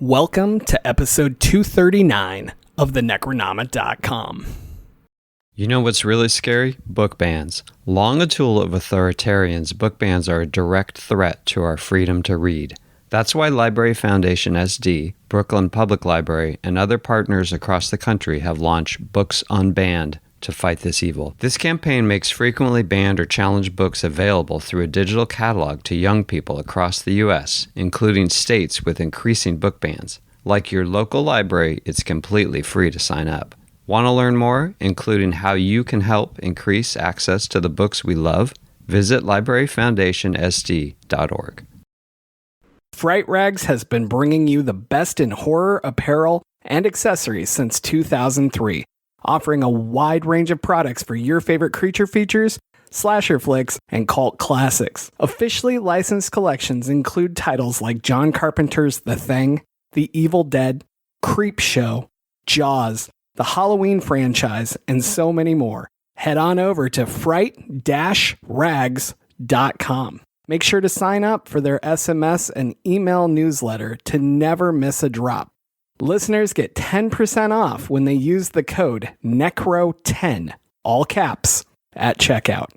Welcome to episode 239 of the Necronomicon.com. You know what's really scary? Book bans. Long a tool of authoritarians, book bans are a direct threat to our freedom to read. That's why Library Foundation SD, Brooklyn Public Library, and other partners across the country have launched Books Unbanned to fight this evil. This campaign makes frequently banned or challenged books available through a digital catalog to young people across the U.S., including states with increasing book bans. Like your local library, it's completely free to sign up. Want to learn more, including how you can help increase access to the books we love? Visit libraryfoundationsd.org. Fright Rags has been bringing you the best in horror apparel and accessories since 2003. Offering a wide range of products for your favorite creature features, slasher flicks, and cult classics. Officially licensed collections include titles like John Carpenter's The Thing, The Evil Dead, Creepshow, Jaws, the Halloween franchise, and so many more. Head on over to fright-rags.com. Make sure to sign up for their SMS and email newsletter to never miss a drop. Listeners get 10% off when they use the code NECRO10, all caps, at checkout.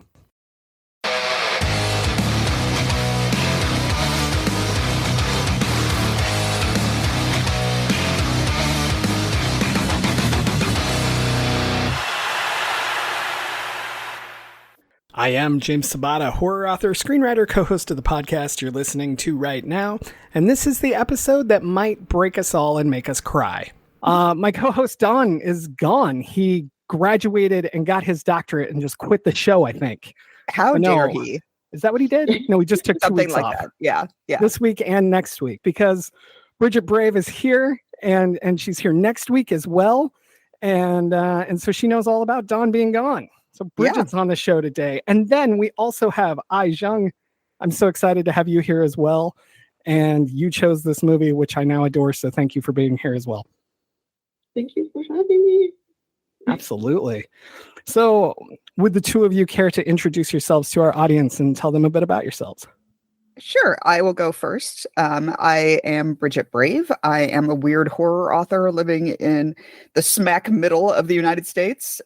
I am James Sabata, horror author, screenwriter, co-host of the podcast you're listening to right now, and this is the episode that might break us all and make us cry. My co-host Don is gone. He graduated and got his doctorate and just quit the show, I think. How dare he? Is that what he did? No, he just took 2 weeks like off. That. Yeah. This week and next week, because Bridget Brave is here, and she's here next week as well, and so she knows all about Don being gone. So Bridget's on the show today. And then we also have Jiang. I'm so excited to have you here as well. And you chose this movie, which I now adore. So thank you for being here as well. Thank you for having me. Absolutely. So would the two of you care to introduce yourselves to our audience and tell them a bit about yourselves? Sure, I will go first. I am Bridget Brave. I am a weird horror author living in the smack middle of the United States.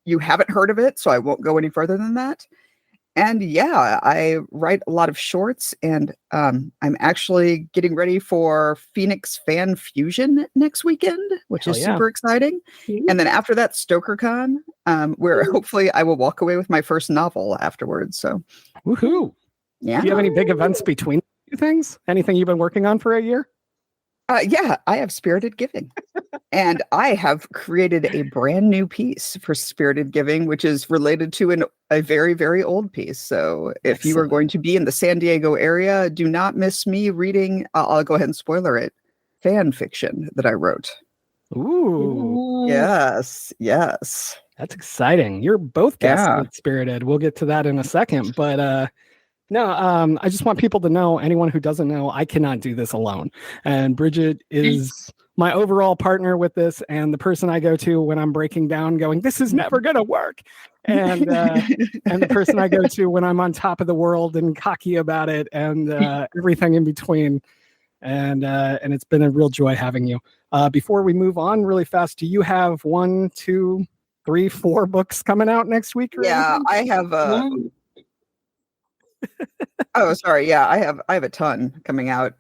You haven't heard of it, so I won't go any further than that. And yeah, I write a lot of shorts, and I'm actually getting ready for Phoenix Fan Fusion next weekend, which is super exciting. And then after that, StokerCon, where hopefully I will walk away with my first novel afterwards. So, woohoo! Yeah. Do you have any big events between things? Anything you've been working on for a year? Yeah, I have Spirited Giving. And I have created a brand new piece for Spirited Giving, which is related to a very, very old piece. So if you are going to be in the San Diego area, do not miss me reading, I'll go ahead and spoiler it, fan fiction that I wrote. Ooh. Yes. That's exciting. You're both guests with Spirited. We'll get to that in a second. But no, I just want people to know, anyone who doesn't know, I cannot do this alone. And Bridget is my overall partner with this, and the person I go to when I'm breaking down going, this is never going to work. And the person I go to when I'm on top of the world and cocky about it, and everything in between. And it's been a real joy having you. Before we move on really fast, do you have 1, 2, 3, 4 books coming out next week? Yeah, I have oh, sorry. Yeah, I have a ton coming out.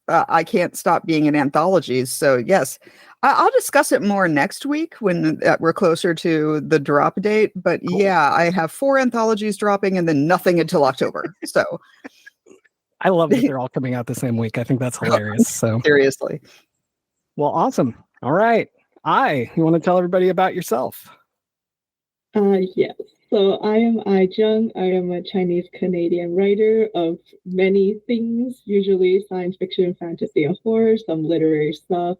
I can't stop being in anthologies. So yes, I'll discuss it more next week when we're closer to the drop date. But cool. Yeah, I have 4 anthologies dropping and then nothing until October. So I love that they're all coming out the same week. I think that's hilarious. So seriously. Well, awesome. All right. You want to tell everybody about yourself? Yes. So I am Jiang. I am a Chinese-Canadian writer of many things, usually science fiction, fantasy, and horror, some literary stuff.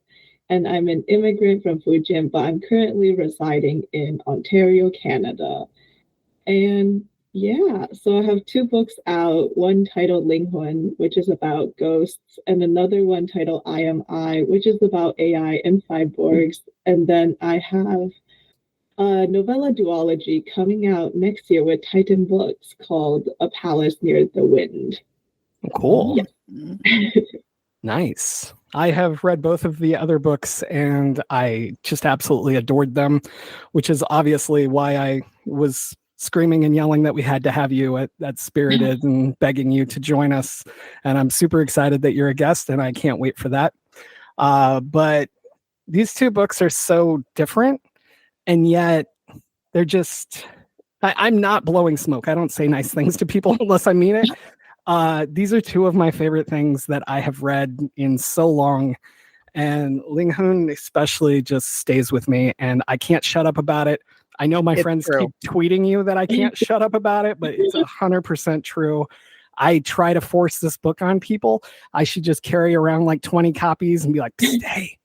And I'm an immigrant from Fujian, but I'm currently residing in Ontario, Canada. And yeah, so I have 2 books out, one titled Linghuan, which is about ghosts, and another one titled I Am I, which is about AI and cyborgs. And then I have a novella duology coming out next year with Titan Books called A Palace Near the Wind. Cool. Yeah. Nice. I have read both of the other books and I just absolutely adored them, which is obviously why I was screaming and yelling that we had to have you at Spirited and begging you to join us. And I'm super excited that you're a guest and I can't wait for that. But these two books are so different and yet they're just, I'm not blowing smoke. I don't say nice things to people unless I mean it. These are two of my favorite things that I have read in so long, and Ling Hun especially just stays with me, and I can't shut up about it. I know my friends keep tweeting you that I can't shut up about it, but it's 100% true. I try to force this book on people. I should just carry around like 20 copies and be like,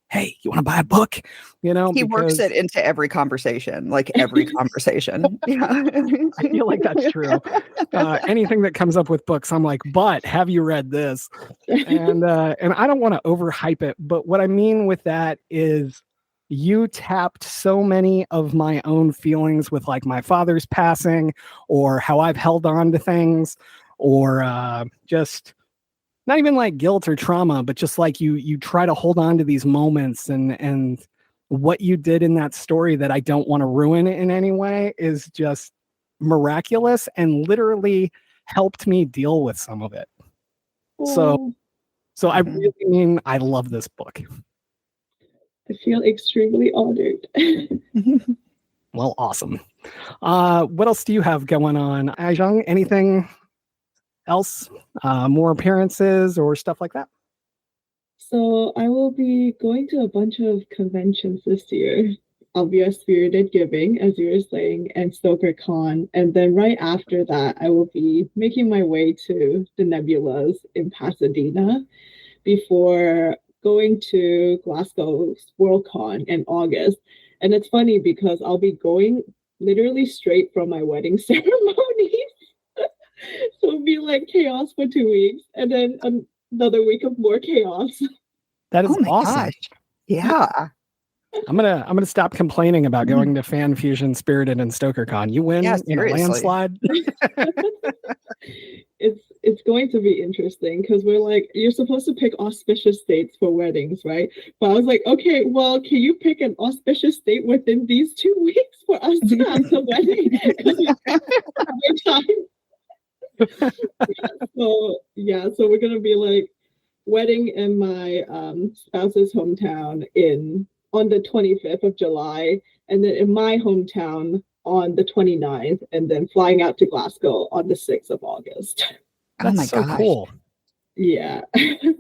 hey, you want to buy a book? You know, he works it into every conversation, like every conversation. Yeah. I feel like that's true. Anything that comes up with books, I'm like, but have you read this? And I don't want to overhype it, but what I mean with that is you tapped so many of my own feelings with like my father's passing or how I've held on to things or just not even like guilt or trauma, but just like you try to hold on to these moments and what you did in that story that I don't want to ruin in any way is just miraculous and literally helped me deal with some of it. So I really mean, I love this book. I feel extremely honored. Well, awesome. What else do you have going on? Jiang, anything else? More appearances or stuff like that? So I will be going to a bunch of conventions this year. I'll be at Spirited Giving, as you were saying, and StokerCon. And then right after that, I will be making my way to the Nebulas in Pasadena before going to Glasgow's Worldcon in August. And it's funny because I'll be going literally straight from my wedding ceremony. So it'll be like chaos for 2 weeks and then another week of more chaos. That is awesome. Gosh. Yeah. I'm gonna stop complaining about going to Fan Fusion, Spirited, and StokerCon. You win in a landslide. It's going to be interesting because we're like, you're supposed to pick auspicious dates for weddings, right? But I was like, okay, well, can you pick an auspicious date within these 2 weeks for us to have the wedding? So we're gonna be like wedding in my spouse's hometown on the 25th of July, and then in my hometown on the 29th, and then flying out to Glasgow on the 6th of August. That's so cool. Yeah.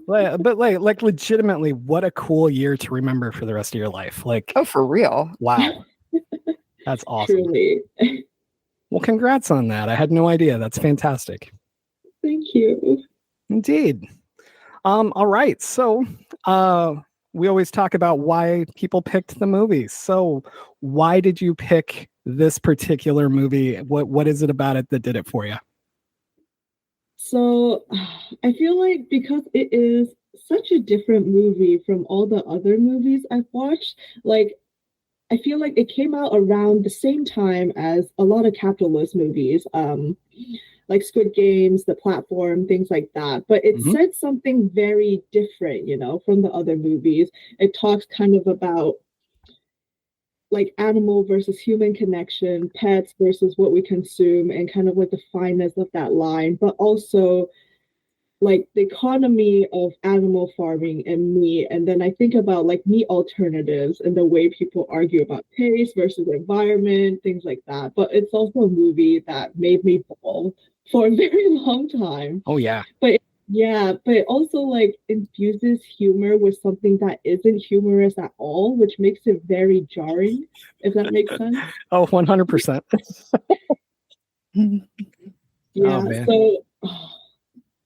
but like legitimately, what a cool year to remember for the rest of your life. Like, oh, for real. Wow. That's awesome. Truly. Well, congrats on that. I had no idea. That's fantastic. Thank you. Indeed. All right. So we always talk about why people picked the movies. So why did you pick this particular movie? What is it about it that did it for you? So I feel like because it is such a different movie from all the other movies I've watched, like I feel like it came out around the same time as a lot of capitalist movies, like Squid Games, The Platform, things like that. But it said something very different, from the other movies. It talks kind of about like animal versus human connection, pets versus what we consume, and kind of like the fineness of that line, but also like the economy of animal farming and meat. And then I think about like meat alternatives and the way people argue about taste versus environment, things like that. But it's also a movie that made me bawl for a very long time. Oh, yeah. But it also like infuses humor with something that isn't humorous at all, which makes it very jarring, if that makes sense. Oh, 100%.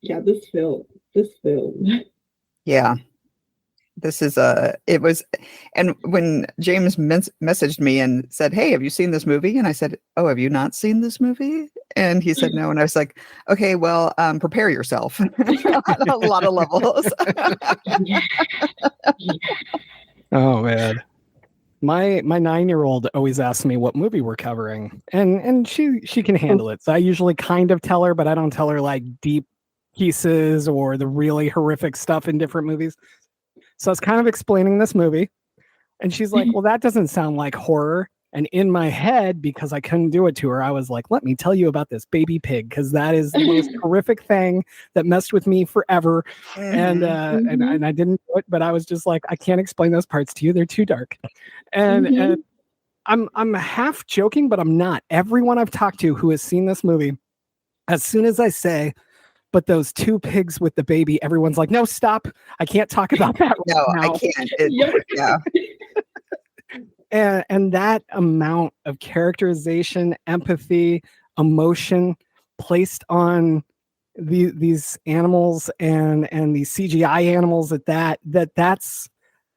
Yeah, so this film. Yeah. This is it was, and when James messaged me and said, "Hey, have you seen this movie?" And I said, "Oh, have you not seen this movie?" And he said, "No." And I was like, "Okay, well, prepare yourself." On a lot of levels. Oh man. My 9-year-old always asks me what movie we're covering, and she can handle it. So I usually kind of tell her, but I don't tell her like deep pieces or the really horrific stuff in different movies. So I was kind of explaining this movie, and she's like, well, that doesn't sound like horror. And in my head, because I couldn't do it to her, I was like, let me tell you about this baby pig, because that is the most horrific thing that messed with me forever. And I didn't do it, but I was just like, I can't explain those parts to you. They're too dark. And I'm half joking, but I'm not. Everyone I've talked to who has seen this movie, as soon as I say, but those two pigs with the baby, everyone's like, no, stop. I can't talk about that right now. I can't. And that amount of characterization, empathy, emotion placed on these animals and these CGI animals that's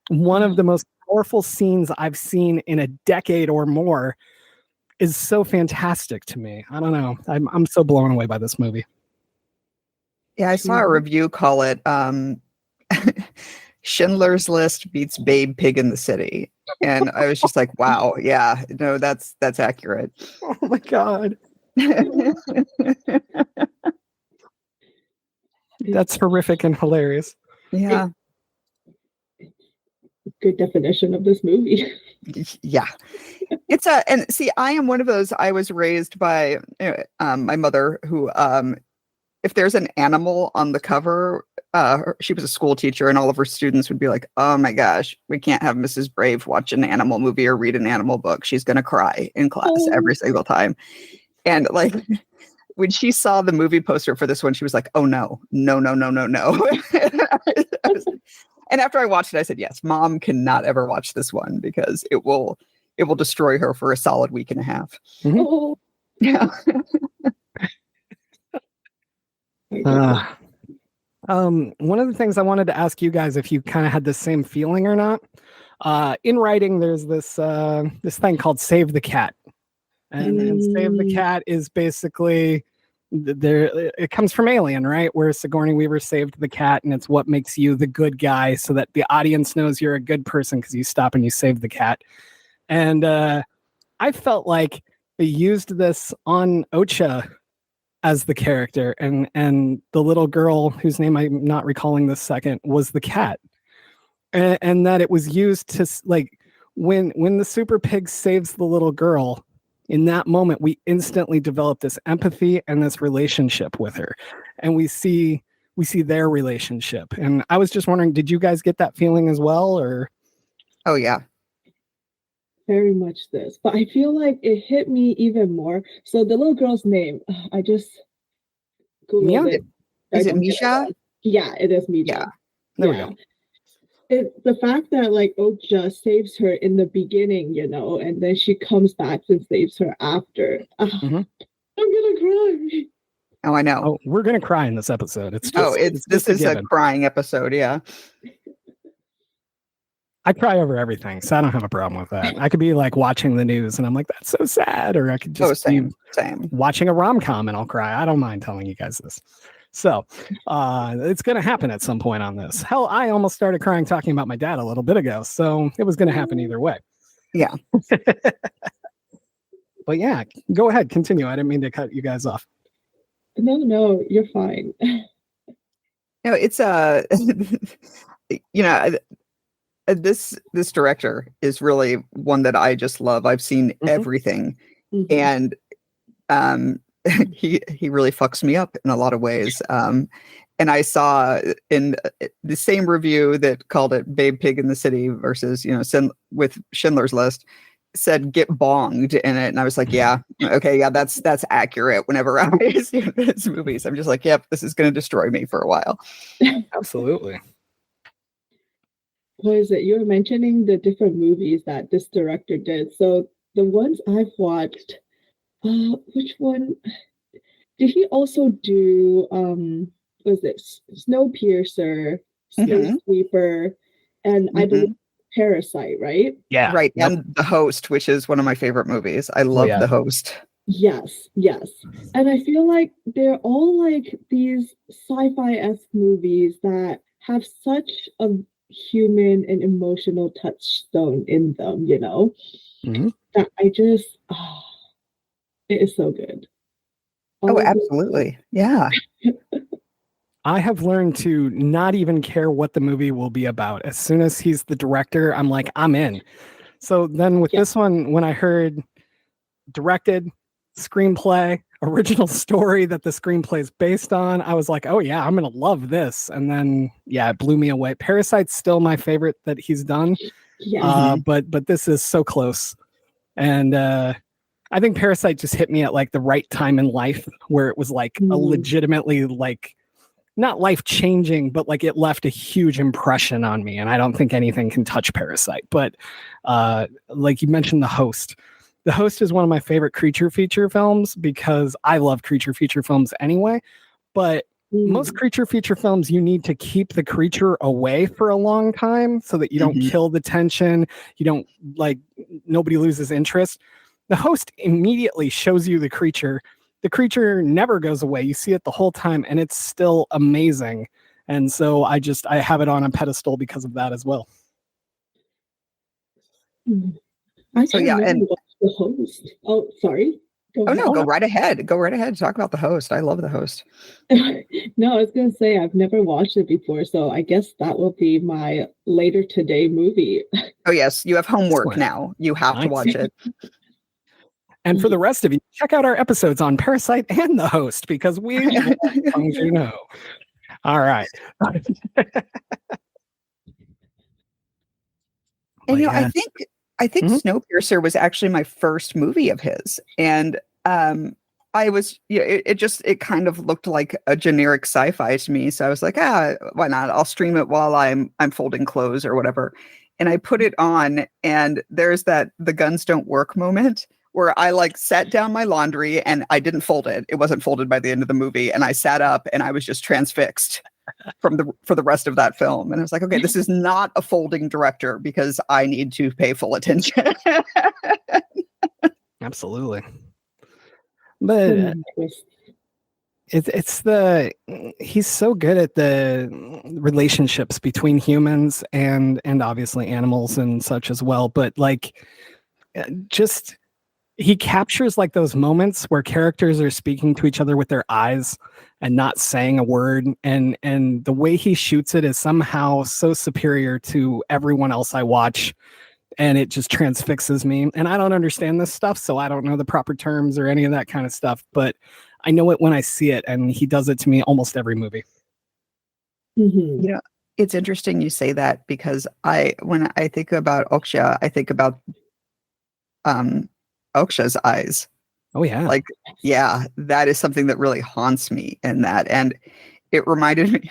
one of the most powerful scenes I've seen in a decade or more, is so fantastic to me. I don't know. I'm so blown away by this movie. Yeah, I saw a review call it Schindler's List beats Babe Pig in the City. And I was just like, wow, yeah, no, that's accurate. Oh my God. That's horrific and hilarious. Yeah. Good definition of this movie. Yeah. And see, I am one of those, I was raised by my mother who, if there's an animal on the cover, she was a school teacher, and all of her students would be like, oh my gosh, we can't have Mrs. Brave watch an animal movie or read an animal book. She's going to cry in class every single time. And like, when she saw the movie poster for this one, she was like, oh no. And after I watched it, I said, yes, Mom cannot ever watch this one because it will destroy her for a solid week and a half. Oh. Yeah. One of the things I wanted to ask you guys, if you kind of had the same feeling or not, in writing, there's this thing called Save the Cat. And Save the Cat is basically it comes from Alien, right? Where Sigourney Weaver saved the cat, and it's what makes you the good guy so that the audience knows you're a good person because you stop and you save the cat. And I felt like they used this on OKJA as the character, and the little girl whose name I'm not recalling this second was the cat. And that it was used to, like, when the super pig saves the little girl, in that moment, we instantly develop this empathy and this relationship with her. And we see their relationship. And I was just wondering, did you guys get that feeling as well? Or? Oh, yeah. Very much this. But I feel like it hit me even more. So the little girl's name, I just Googled it. Is it Misha? Yeah, it is Misha. Yeah. There we go. The fact that like OKJA saves her in the beginning, and then she comes back and saves her after. I'm gonna cry. Oh, I know. Oh, we're gonna cry in this episode. This is a crying episode. Yeah. I cry over everything, so I don't have a problem with that. I could be like watching the news and I'm like, that's so sad. Or I could just be watching a rom-com and I'll cry. I don't mind telling you guys this. So it's going to happen at some point on this. Hell, I almost started crying talking about my dad a little bit ago. So it was going to happen either way. Yeah. But yeah, go ahead. Continue. I didn't mean to cut you guys off. No, you're fine. No, it's this director is really one that I just love. I've seen everything, and he really fucks me up in a lot of ways. And I saw in the same review that called it Babe Pig in the City versus with Schindler's List, said get bonged in it, and I was like, yeah, okay, yeah, that's accurate. Whenever I see his movies, I'm just like, yep, this is going to destroy me for a while. Absolutely. What is it? You were mentioning the different movies that this director did. So the ones I've watched, which one did he also do? Was it Snowpiercer, Space Sweeper, and I believe Parasite, right? Yeah, right. Yep. And The Host, which is one of my favorite movies. I love The Host. Yes. And I feel like they're all like these sci-fi-esque movies that have such a human and emotional touchstone in them, that I just it is so good. Oh, absolutely. Yeah. I have learned to not even care what the movie will be about. As soon as he's the director, I'm like, I'm in. So then with this one, when I heard directed, screenplay, original story that the screenplay is based on, I was like, oh yeah, I'm going to love this. And then, yeah, it blew me away. Parasite's still my favorite that he's done. But this is so close. And I think Parasite just hit me at like the right time in life where it was like a legitimately like not life-changing, but like it left a huge impression on me. And I don't think anything can touch Parasite. But like you mentioned, The Host. The Host is one of my favorite creature feature films because I love creature feature films anyway. But most creature feature films, you need to keep the creature away for a long time so that you don't kill the tension. You don't like nobody loses interest. The Host immediately shows you the creature. The creature never goes away. You see it the whole time, and it's still amazing. And so I have it on a pedestal because of that as well. I never watched The Host. Oh, sorry. Go right ahead. Go right ahead. Talk about The Host. I love The Host. No, I was going to say I've never watched it before, so I guess that will be my later today movie. Oh, yes. You have homework now. You have to watch it. And for the rest of you, check out our episodes on Parasite and The Host because we know. All right. And I think Snowpiercer was actually my first movie of his, and I was it kind of looked like a generic sci-fi to me, so I was like, why not? I'll stream it while I'm folding clothes or whatever, and I put it on, and there's that the guns don't work moment where I like sat down my laundry and I didn't fold it. It wasn't folded by the end of the movie, and I sat up and I was just transfixed for the rest of that film. And I was like, okay, this is not a folding director because I need to pay full attention. Absolutely. But he's so good at the relationships between humans and obviously animals and such as well. But like just he captures like those moments where characters are speaking to each other with their eyes and not saying a word. And the way he shoots it is somehow so superior to everyone else I watch. And it just transfixes me. And I don't understand this stuff, so I don't know the proper terms or any of that kind of stuff. But I know it when I see it, and he does it to me almost every movie. It's interesting you say that because when I think about OKJA, I think about OKJA's eyes. Oh yeah. Like, yeah, that is something that really haunts me in that. And it reminded me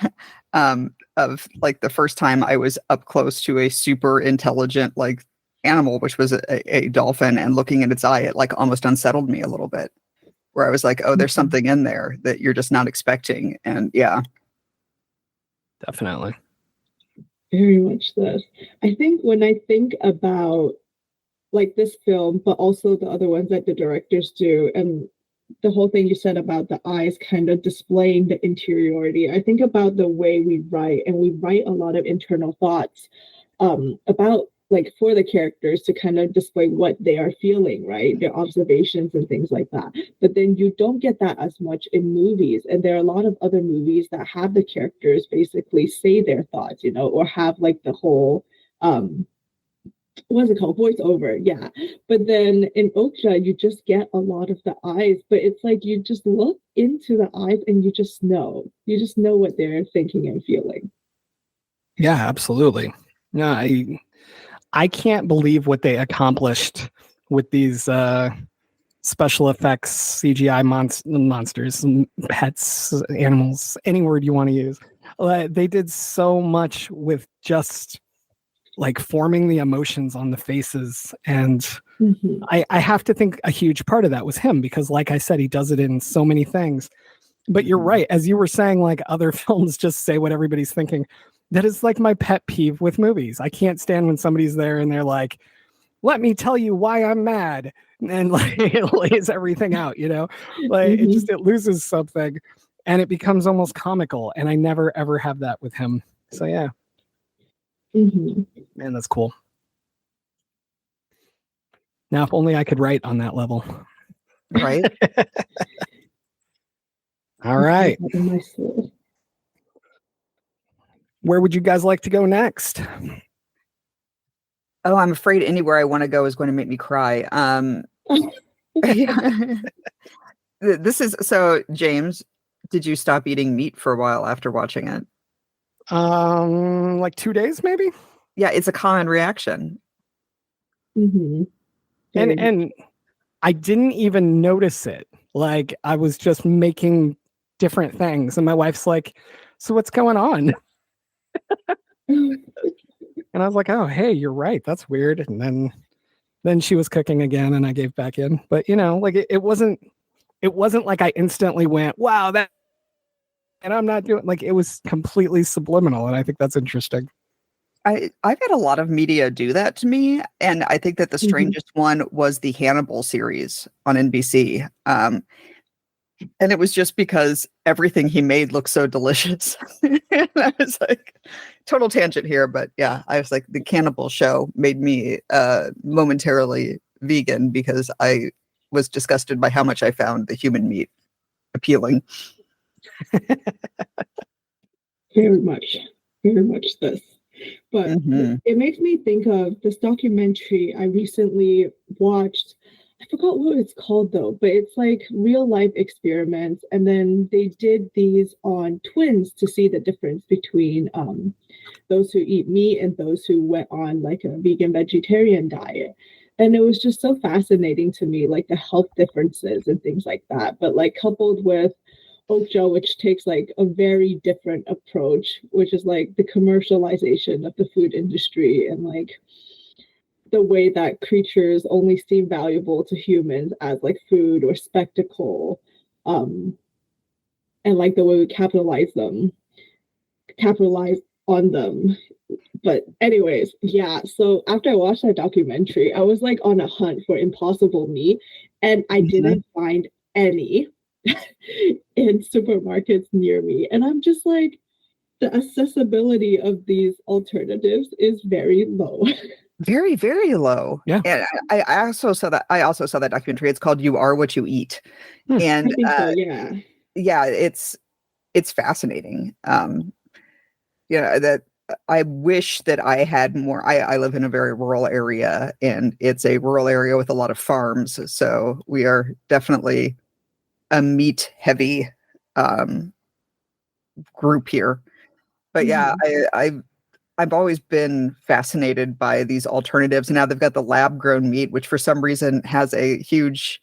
of like the first time I was up close to a super intelligent like animal, which was a dolphin, and looking at its eye, it like almost unsettled me a little bit, where I was like, oh, there's something in there that you're just not expecting. And yeah. Definitely. Very much this. I think when I think about like this film, but also the other ones that the directors do, and the whole thing you said about the eyes kind of displaying the interiority, I think about the way we write, and we write a lot of internal thoughts about like for the characters to kind of display what they are feeling, right? Their observations and things like that. But then you don't get that as much in movies. And there are a lot of other movies that have the characters basically say their thoughts, or have like the whole what's it called? Voiceover, yeah. But then in OKJA, you just get a lot of the eyes, but it's like you just look into the eyes and you just know what they're thinking and feeling. Yeah, absolutely. No, I can't believe what they accomplished with these special effects, CGI monsters, pets, animals, any word you want to use. They did so much with just like forming the emotions on the faces. And I have to think a huge part of that was him, because like I said, he does it in so many things. But you're right. As you were saying, like other films just say what everybody's thinking. That is like my pet peeve with movies. I can't stand when somebody's there and they're like, let me tell you why I'm mad. And like it lays everything out, like it loses something and it becomes almost comical. And I never, ever have that with him. So yeah. Man, that's cool. Now, if only I could write on that level. Right. All right. Where would you guys like to go next? Oh, I'm afraid anywhere I want to go is going to make me cry. This is so, James, did you stop eating meat for a while after watching it? Like 2 days, maybe. Yeah, it's a common reaction. Mm-hmm. And I didn't even notice it. Like, I was just making different things, and my wife's like, "So what's going on?" And I was like, "Oh, hey, you're right. That's weird." And then she was cooking again, and I gave back in. But like it wasn't like I instantly went, "Wow, that," and I'm not doing, like, it was completely subliminal, and I think that's interesting. I've had a lot of media do that to me, and I think that the Mhm. strangest one was the Hannibal series on NBC. And it was just because everything he made looked so delicious. And I was like, total tangent here, but yeah, I was like, the Cannibal show made me momentarily vegan because I was disgusted by how much I found the human meat appealing. Very much this. But it makes me think of this documentary I recently watched. I forgot what it's called though, but it's like real life experiments. And then they did these on twins to see the difference between those who eat meat and those who went on like a vegan vegetarian diet. And it was just so fascinating to me, like the health differences and things like that. But like coupled with OKJA, which takes like a very different approach, which is like the commercialization of the food industry and like the way that creatures only seem valuable to humans as like food or spectacle, and like the way we capitalize on them. But anyways, yeah, so after I watched that documentary, I was like on a hunt for impossible meat, and I didn't find any in supermarkets near me. And I'm just like, the accessibility of these alternatives is very low. Very, very low. Yeah. And I also saw that documentary. It's called You Are What You Eat. And I think so, yeah. Yeah, it's fascinating. That I wish that I had more. I live in a very rural area, and it's a rural area with a lot of farms. So we are definitely a meat heavy group here. But yeah, I've always been fascinated by these alternatives. And now they've got the lab grown meat, which for some reason has a huge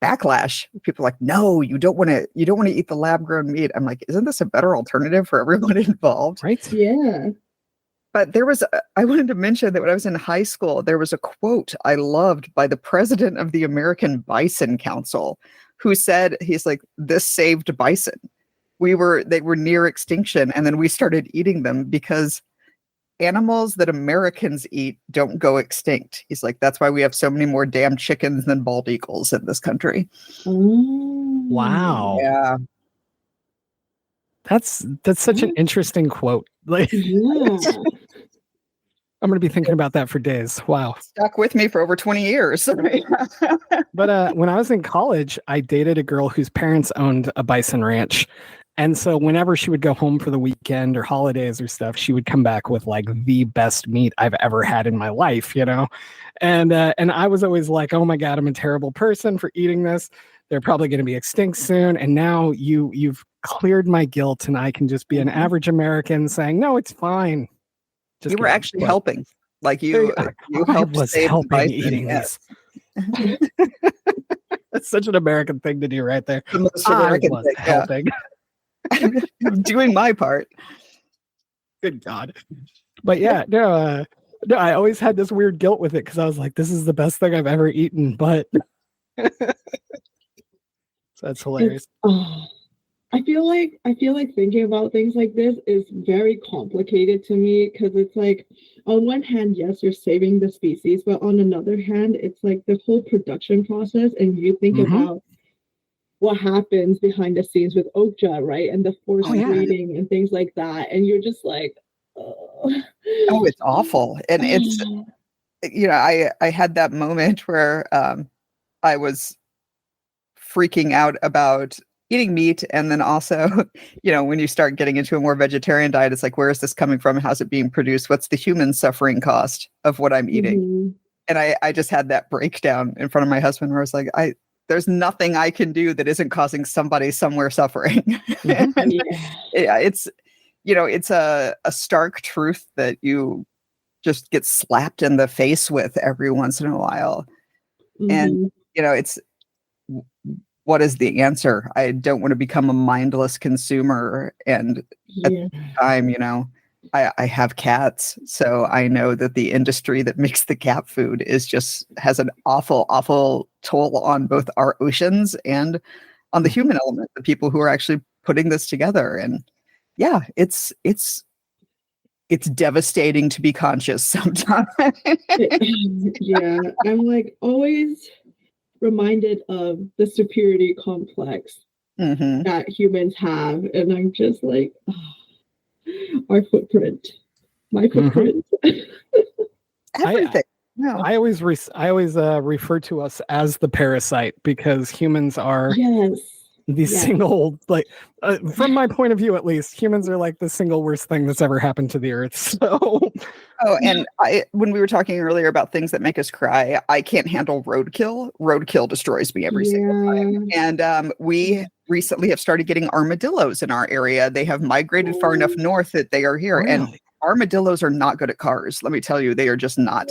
backlash. People are like, no, you don't want to eat the lab grown meat. I'm like, isn't this a better alternative for everyone involved? Right. Yeah. But I wanted to mention that when I was in high school, there was a quote I loved by the president of the American Bison Council, who said, he's like, this saved bison. They were near extinction. And then we started eating them because animals that Americans eat don't go extinct. He's like, that's why we have so many more damn chickens than bald eagles in this country. Wow. Yeah. That's such an interesting quote. Like, yeah. I'm going to be thinking about that for days. Wow. Stuck with me for over 20 years. But when I was in college, I dated a girl whose parents owned a bison ranch. And so whenever she would go home for the weekend or holidays or stuff, she would come back with like the best meat I've ever had in my life, And I was always like, oh my God, I'm a terrible person for eating this. They're probably going to be extinct soon. And now you've cleared my guilt, and I can just be an average American saying, no, it's fine. Just you were actually helping. Like you helped save helping bison, eating this. That's such an American thing to do right there. The most American I was thing, helping. Doing my part. Good God. But yeah, no, I always had this weird guilt with it because I was like, this is the best thing I've ever eaten. But so that's hilarious. I feel like thinking about things like this is very complicated to me, because it's like, on one hand, yes, you're saving the species, but on another hand, it's like the whole production process, and you think about what happens behind the scenes with OKJA, right? And the forced breeding and things like that. And you're just like, oh, it's awful. And it's, I had that moment where I was freaking out about eating meat, and then also, when you start getting into a more vegetarian diet, it's like, where is this coming from? How's it being produced? What's the human suffering cost of what I'm eating? Mm-hmm. And I just had that breakdown in front of my husband where I was like, there's nothing I can do that isn't causing somebody somewhere suffering. Mhm. And Yeah. it's, it's a stark truth that you just get slapped in the face with every once in a while. And, it's, what is the answer? I don't want to become a mindless consumer. And at the time, I have cats, so I know that the industry that makes the cat food has an awful, awful toll on both our oceans and on the human element, the people who are actually putting this together. And yeah, it's devastating to be conscious sometimes. Yeah, I'm like always reminded of the superiority complex that humans have, and I'm just like, our footprint, my footprint. Everything. I always refer to us as the parasite because humans are single, like from my point of view at least, humans are like the single worst thing that's ever happened to the earth. So and when we were talking earlier about things that make us cry, I can't handle roadkill. Roadkill destroys me every single time. And we recently have started getting armadillos in our area. They have migrated far enough north that they are here. Really? And armadillos are not good at cars. Let me tell you, they are just not.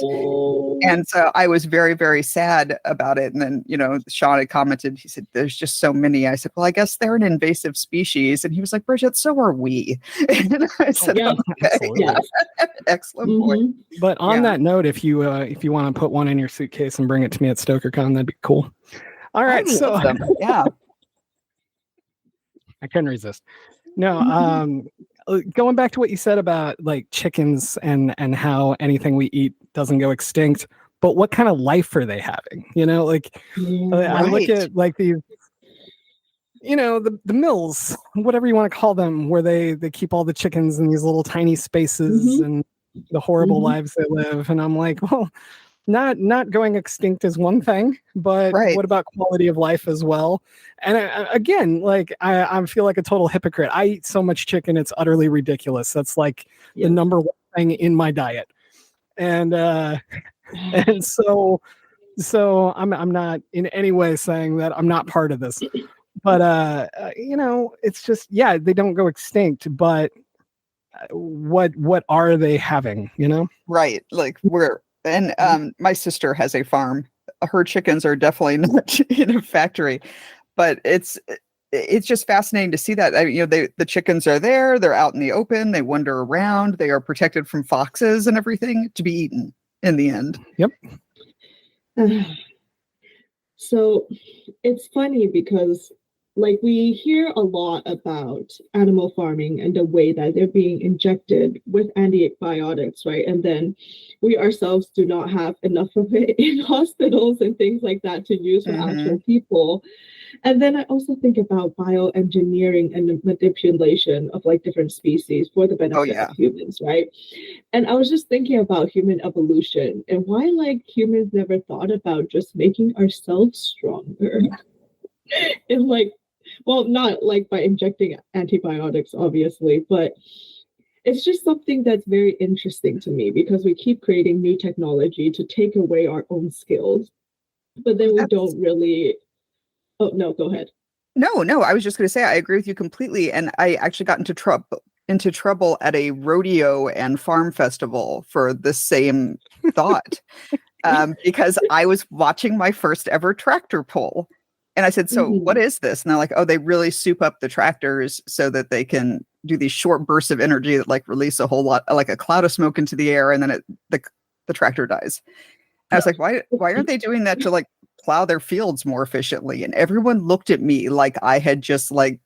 And so I was very, very sad about it. And then, Sean had commented, he said, there's just so many. I said, well, I guess they're an invasive species. And he was like, Bridget, so are we. And I said, okay. Excellent point. But on that note, if you want to put one in your suitcase and bring it to me at StokerCon, that'd be cool. All right. So yeah. I couldn't resist. No, going back to what you said about like chickens and how anything we eat doesn't go extinct, but what kind of life are they having? I look at like these, the mills, whatever you want to call them, where they keep all the chickens in these little tiny spaces and the horrible lives they live. And I'm like, well, not going extinct is one thing, but what about quality of life as well? And again, like I feel like a total hypocrite. I eat so much chicken, it's utterly ridiculous. That's like the number one thing in my diet. And so I'm not in any way saying that I'm not part of this. But it's just they don't go extinct, but what are they having, Right. Like my sister has a farm. Her chickens are definitely not in a factory, but it's just fascinating to see that. The chickens are there. They're out in the open. They wander around. They are protected from foxes and everything to be eaten in the end. Yep. So it's funny because like we hear a lot about animal farming and the way that they're being injected with antibiotics, right? And then we ourselves do not have enough of it in hospitals and things like that to use for actual people. And then I also think about bioengineering and the manipulation of like different species for the benefit of humans, right? And I was just thinking about human evolution and why like humans never thought about just making ourselves stronger. And like, well, not like by injecting antibiotics, obviously, but it's just something that's very interesting to me because we keep creating new technology to take away our own skills, but then we don't really. Oh, no, go ahead. No, I was just going to say, I agree with you completely. And I actually got into trouble at a rodeo and farm festival for the same thought because I was watching my first ever tractor pull. And I said, so what is this? And they're like, oh, they really soup up the tractors so that they can do these short bursts of energy that like release a whole lot, like a cloud of smoke into the air. And then the tractor dies. And I was like, why aren't they doing that to like plow their fields more efficiently? And everyone looked at me like I had just like,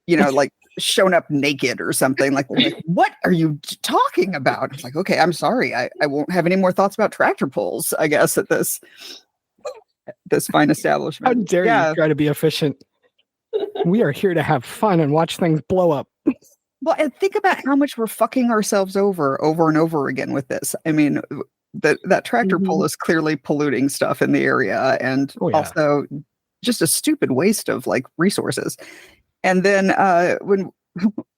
like shown up naked or something. Like, what are you talking about? I was like, okay, I'm sorry. I won't have any more thoughts about tractor pulls, I guess, at this fine establishment. How dare you try to be efficient? We are here to have fun and watch things blow up. Well, and think about how much we're fucking ourselves over and over again with this. I mean, that tractor pull is clearly polluting stuff in the area, and also just a stupid waste of like resources. And then when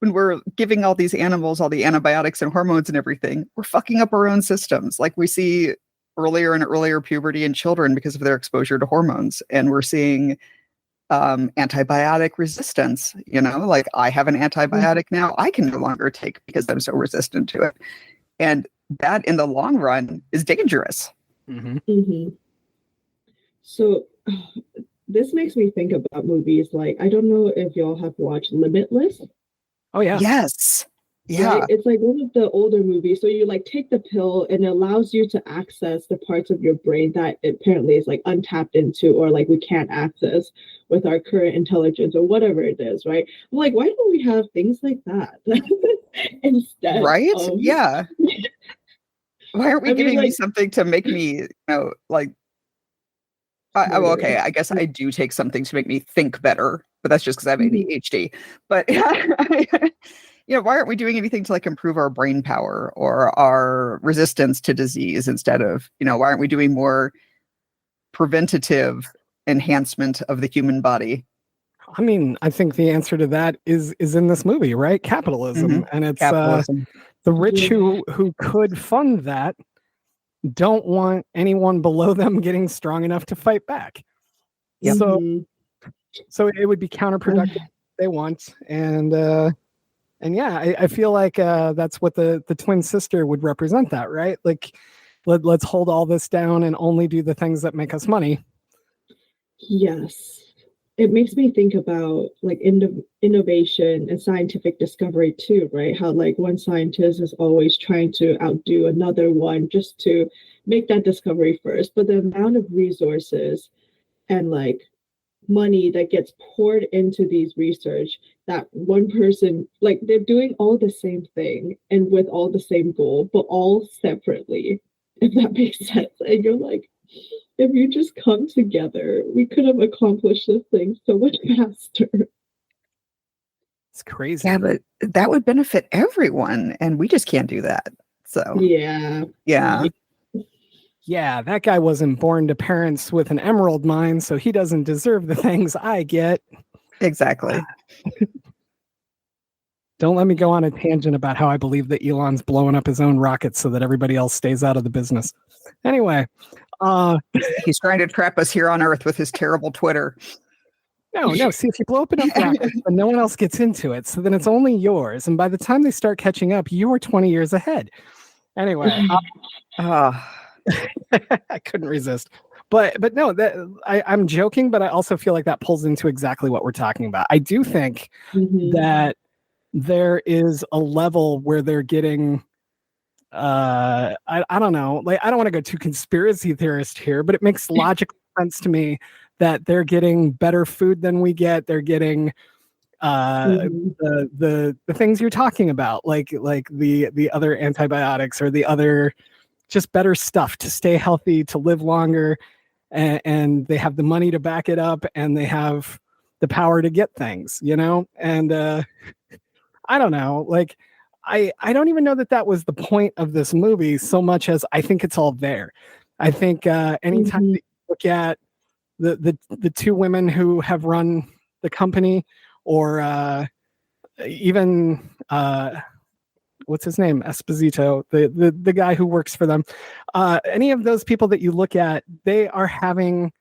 we're giving all these animals all the antibiotics and hormones and everything, we're fucking up our own systems. Like we see earlier and earlier puberty in children because of their exposure to hormones. And we're seeing antibiotic resistance, like I have an antibiotic now I can no longer take because I'm so resistant to it. And that in the long run is dangerous. Mm-hmm. Mm-hmm. So this makes me think about movies like, I don't know if y'all have watched Limitless. Oh yeah. Yes. Yeah. Right? It's like one of the older movies. So you like take the pill and it allows you to access the parts of your brain that apparently is like untapped into, or like we can't access with our current intelligence or whatever it is, right? I'm like, why don't we have things like that instead? Right? Of... Yeah. Why aren't we giving me like, something to make me, like, okay, I guess I do take something to make me think better, but that's just because I have ADHD. But why aren't we doing anything to like improve our brain power or our resistance to disease instead of, why aren't we doing more preventative enhancement of the human body? I mean, I think the answer to that is in this movie, right? Capitalism. Mm-hmm. And it's capitalism. The rich who could fund that don't want anyone below them getting strong enough to fight back. Yep. So it would be counterproductive if they want. And yeah, I feel like that's what the twin sister would represent, that, right? Like, let's hold all this down and only do the things that make us money. Yes. It makes me think about like innovation and scientific discovery too, right? How like one scientist is always trying to outdo another one just to make that discovery first. But the amount of resources and like money that gets poured into these research, that one person, like they're doing all the same thing and with all the same goal, but all separately, if that makes sense. And you're like, if you just come together, we could have accomplished this thing so much faster. It's crazy. Yeah, but that would benefit everyone, and we just can't do that. So yeah. Yeah, that guy wasn't born to parents with an emerald mine, so he doesn't deserve the things I get. Exactly. Don't let me go on a tangent about how I believe that Elon's blowing up his own rockets so that everybody else stays out of the business. Anyway. He's trying to trap us here on Earth with his terrible Twitter. No. See, if you blow up enough rockets, then no one else gets into it. So then it's only yours. And by the time they start catching up, you are 20 years ahead. Anyway. I couldn't resist. But no, I'm joking, but I also feel like that pulls into exactly what we're talking about. I do think that there is a level where they're getting... I don't know, like I don't want to go too conspiracy theorist here, but it makes logical sense to me that they're getting better food than we get. They're getting the things you're talking about, like the other antibiotics or the other just better stuff to stay healthy, to live longer, and they have the money to back it up, and they have the power to get things, and I don't know, like I don't even know that was the point of this movie so much as I think it's all there. I think anytime you look at the two women who have run the company, or even what's his name, Esposito, the guy who works for them, any of those people that you look at, they are having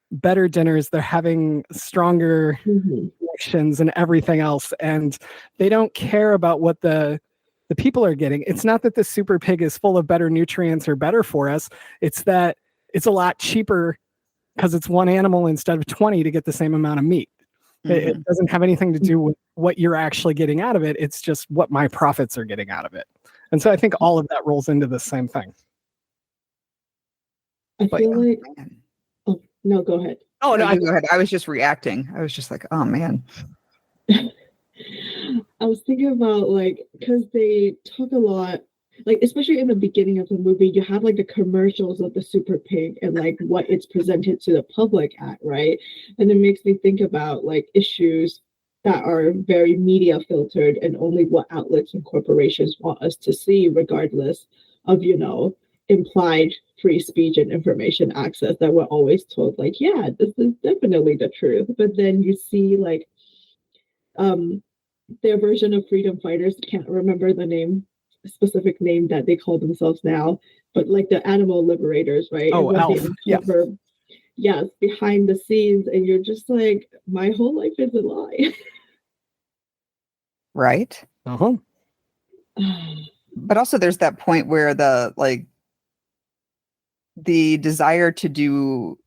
better dinners, they're having stronger connections and everything else, and they don't care about what the people are getting. It's not that the super pig is full of better nutrients or better for us, it's that it's a lot cheaper because it's one animal instead of 20 to get the same amount of meat. It doesn't have anything to do with what you're actually getting out of it, it's just what my profits are getting out of it. And so I think all of that rolls into the same thing. I feel like no, go ahead. Oh, no, go ahead. I was just reacting. I was just like, oh, man. I was thinking about, like, because they talk a lot, like, especially in the beginning of the movie, you have, like, the commercials of the super pig and, like, what it's presented to the public at, right? And it makes me think about, like, issues that are very media filtered and only what outlets and corporations want us to see, regardless of, implied free speech and information access that we're always told, like, yeah, this is definitely the truth. But then you see, like, their version of freedom fighters, can't remember the specific name that they call themselves now, but like the animal liberators, right? Oh, and what ALF. they uncover, yes, behind the scenes, and you're just like, my whole life is a lie. Right. But also there's that point where the desire to do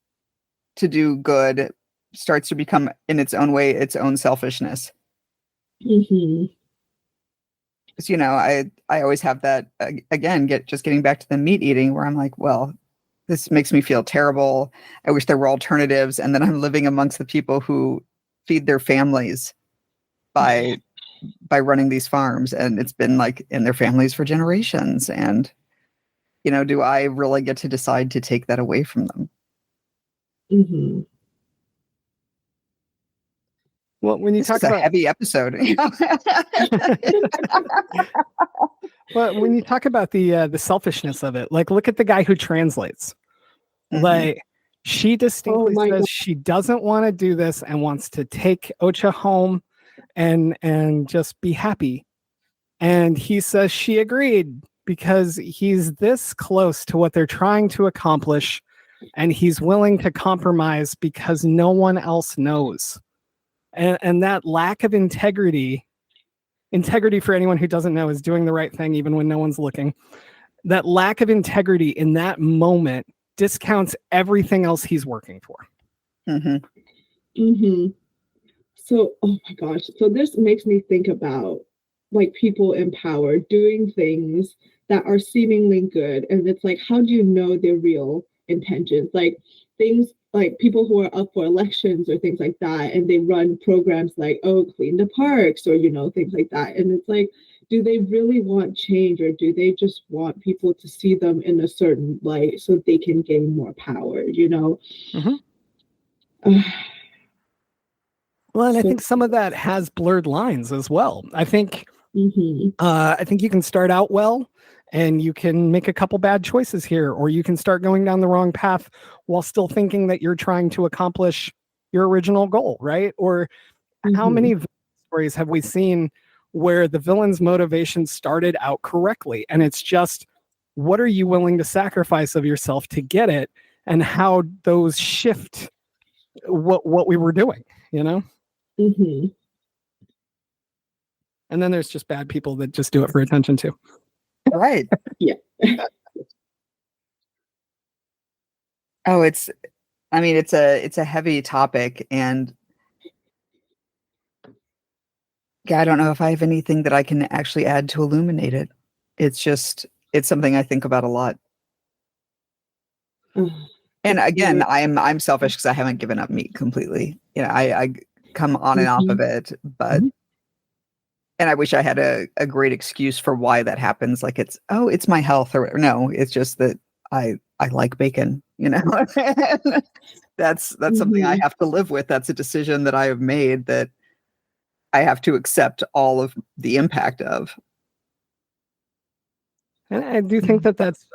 good starts to become, in its own way, its own selfishness. Mm-hmm. Because, I always have that, again, getting back to the meat eating, where I'm like, well, this makes me feel terrible. I wish there were alternatives. And then I'm living amongst the people who feed their families by running these farms. And it's been like in their families for generations. And, do I really get to decide to take that away from them? Mm-hmm. Well, when you talk about a heavy episode, but when you talk about the selfishness of it, like, look at the guy who translates. Mm-hmm. Like, she distinctly says she doesn't want to do this and wants to take OKJA home and just be happy. And he says she agreed because he's this close to what they're trying to accomplish, and he's willing to compromise because no one else knows. And that lack of integrity for anyone who doesn't know is doing the right thing even when no one's looking. That lack of integrity in that moment discounts everything else he's working for. Mm-hmm. Mm-hmm. So, oh my gosh. So this makes me think about, like, people in power doing things that are seemingly good. And it's like, how do you know their real intentions? Like, things like people who are up for elections or things like that, and they run programs like, oh, clean the parks, or, things like that. And it's like, do they really want change, or do they just want people to see them in a certain light so they can gain more power, Mm-hmm. Well, and I think some of that has blurred lines as well. I think I think you can start out well and you can make a couple bad choices here, or you can start going down the wrong path while still thinking that you're trying to accomplish your original goal, right? Or how many stories have we seen where the villain's motivation started out correctly, and it's just, what are you willing to sacrifice of yourself to get it, and how those shift what we were doing, Mm-hmm. And then there's just bad people that just do it for attention too. Right. Yeah. Oh, it's a heavy topic, and I don't know if I have anything that I can actually add to illuminate it. It's something I think about a lot. And again, I'm selfish because I haven't given up meat completely. I come on and off of it, but and I wish I had a great excuse for why that happens. Like, it's my health, or no, it's just that I like bacon, that's something I have to live with. That's a decision that I have made that I have to accept all of the impact of. And I do think that's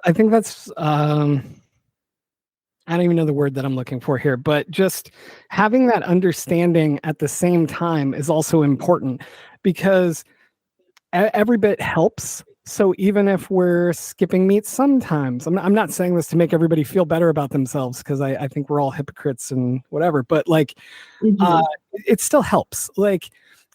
I don't even know the word that I'm looking for here, but just having that understanding at the same time is also important, because every bit helps. So even if we're skipping meat sometimes, I'm not saying this to make everybody feel better about themselves, because I think we're all hypocrites and whatever, but like, it still helps. Like,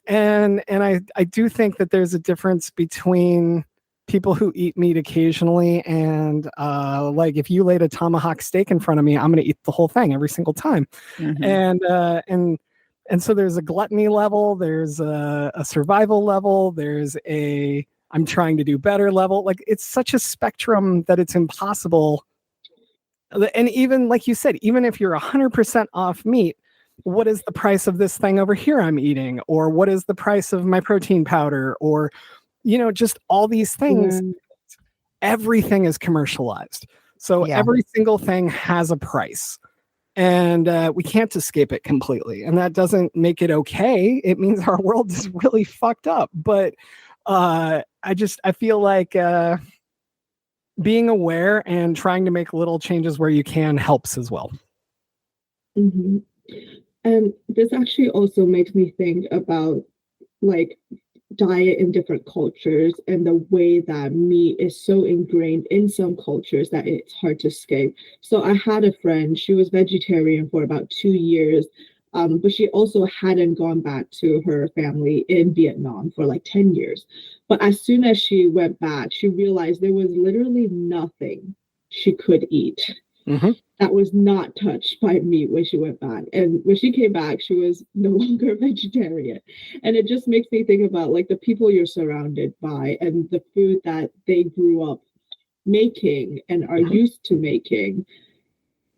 and I do think that there's a difference between people who eat meat occasionally and like, if you laid a tomahawk steak in front of me, I'm going to eat the whole thing every single time. And so there's a gluttony level, there's a survival level, there's a I'm trying to do better level. Like, it's such a spectrum that it's impossible. And even like you said, even if you're 100% off meat, what is the price of this thing over here I'm eating? Or what is the price of my protein powder? Or, just all these things. Everything is commercialized. So every single thing has a price. And we can't escape it completely. And that doesn't make it okay. It means our world is really fucked up. But I feel like being aware and trying to make little changes where you can helps as well. Mm-hmm. And this actually also makes me think about like diet in different cultures and the way that meat is so ingrained in some cultures that it's hard to escape. So I had a friend, she was vegetarian for about 2 years, but she also hadn't gone back to her family in Vietnam for like 10 years. But as soon as she went back, she realized there was literally nothing she could eat that was not touched by meat when she went back. And when she came back, she was no longer vegetarian. And it just makes me think about like the people you're surrounded by and the food that they grew up making and are used to making.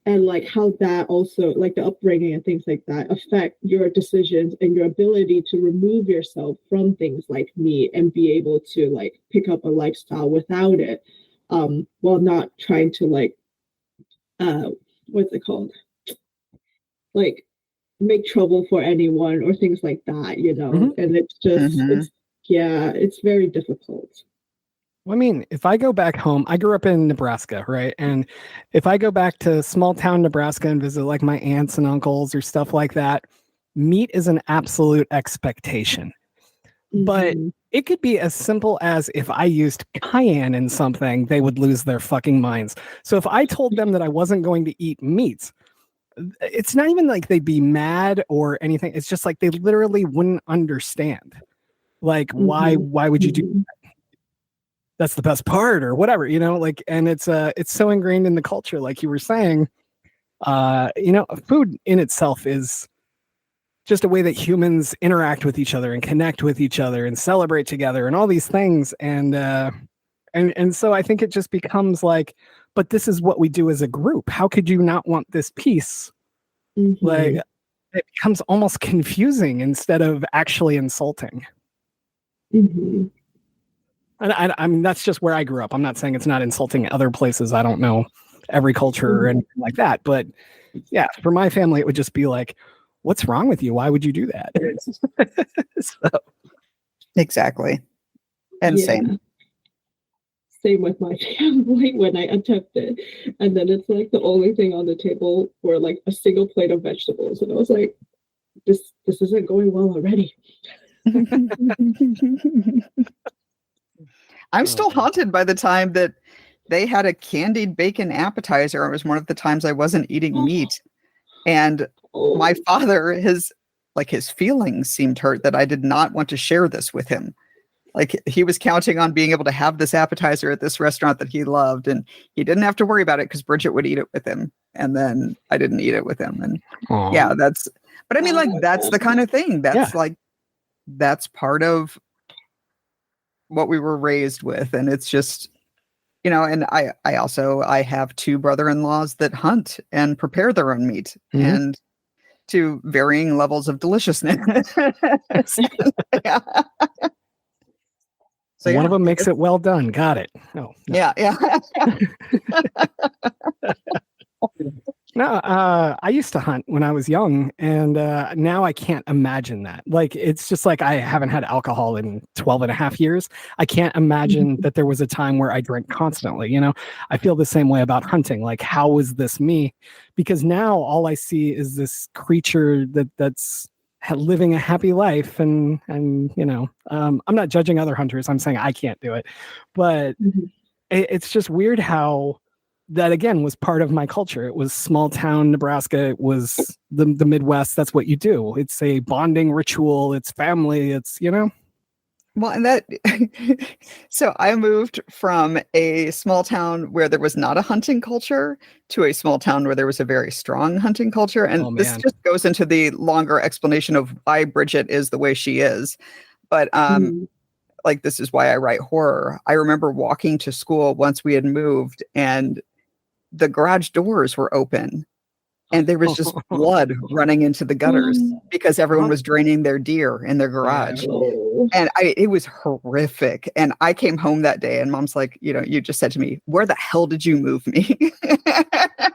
And like how that also, like the upbringing and things like that, affect your decisions and your ability to remove yourself from things like meat and be able to like pick up a lifestyle without it, while not trying to like, what's it called? Like make trouble for anyone or things like that, you know? And it's just, it's very difficult. Well, I mean, if I go back home, I grew up in Nebraska, right? And if I go back to small town Nebraska and visit like my aunts and uncles or stuff like that, meat is an absolute expectation. But it could be as simple as if I used cayenne in something, they would lose their fucking minds. So if I told them that I wasn't going to eat meat, it's not even like they'd be mad or anything. It's just like they literally wouldn't understand. Like, why would you do that? That's the best part or whatever, you know, like, and it's so ingrained in the culture, like you were saying, you know, food in itself is just a way that humans interact with each other and connect with each other and celebrate together and all these things. And so I think it just becomes like, but this is what we do as a group. How could you not want this piece? Like it becomes almost confusing instead of actually insulting. And I mean, that's just where I grew up. I'm not saying it's not insulting other places. I don't know every culture and like that. But yeah, for my family, it would just be like, what's wrong with you? Why would you do that? So. Exactly. And same with my family when I attempt it. And then it's like the only thing on the table for like a single plate of vegetables. And I was like, this isn't going well already. I'm still haunted by the time that they had a candied bacon appetizer. It was one of the times I wasn't eating meat. And my father, his feelings seemed hurt that I did not want to share this with him. Like he was counting on being able to have this appetizer at this restaurant that he loved, and he didn't have to worry about it because Bridget would eat it with him. And then I didn't eat it with him. And yeah, but I mean, like, that's the kind of thing that's that's part of what we were raised with. And it's just, you know, and I have 2 brother-in-laws that hunt and prepare their own meat and to varying levels of deliciousness. Yeah. So one of them makes it well done. Got it. Oh, no. Yeah. No, I used to hunt when I was young, and now I can't imagine that. Like, it's just like I haven't had alcohol in 12 and a half years. I can't imagine that there was a time where I drank constantly. You know, I feel the same way about hunting. Like, how is this me? Because now all I see is this creature that's living a happy life. And you know, I'm not judging other hunters. I'm saying I can't do it. But it's just weird how that again was part of my culture. It was small town Nebraska. It was the Midwest. That's what you do. It's a bonding ritual. It's family. It's, you know. Well, and that, so I moved from a small town where there was not a hunting culture to a small town where there was a very strong hunting culture. And this just goes into the longer explanation of why Bridget is the way she is. But like, this is why I write horror. I remember walking to school once we had moved and the garage doors were open and there was just blood running into the gutters because everyone was draining their deer in their garage. And it was horrific. And I came home that day and Mom's like, you know, you just said to me, where the hell did you move me? I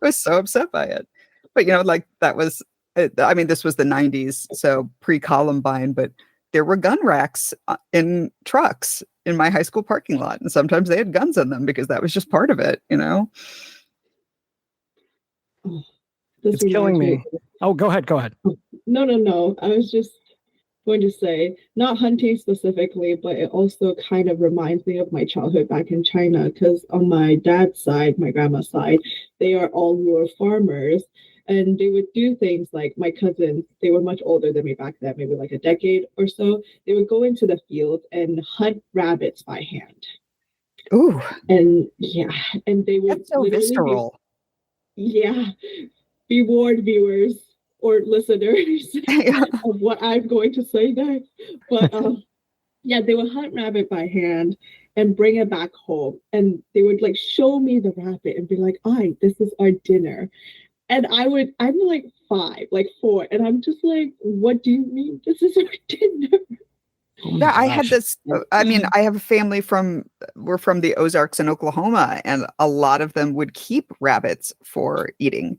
was so upset by it. But, you know, like that was, I mean, this was the 90s, so pre-Columbine, but there were gun racks in trucks in my high school parking lot, and sometimes they had guns in them because that was just part of it, you know? Oh, It's killing me. Oh, go ahead. No. I was just going to say, not hunting specifically, but it also kind of reminds me of my childhood back in China, because on my dad's side, my grandma's side, they are all rural farmers. And they would do things like my cousins, they were much older than me back then, maybe like a decade or so. They would go into the field and hunt rabbits by hand. Ooh. And yeah, and they would That's so visceral. Be warned, viewers or listeners, of what I'm going to say next. But they would hunt rabbit by hand and bring it back home. And they would like show me the rabbit and be like, this is our dinner. And I'm like 4, and I'm just like, what do you mean this is our dinner? Oh I had this, I mean, I have a family we're from the Ozarks in Oklahoma, and a lot of them would keep rabbits for eating.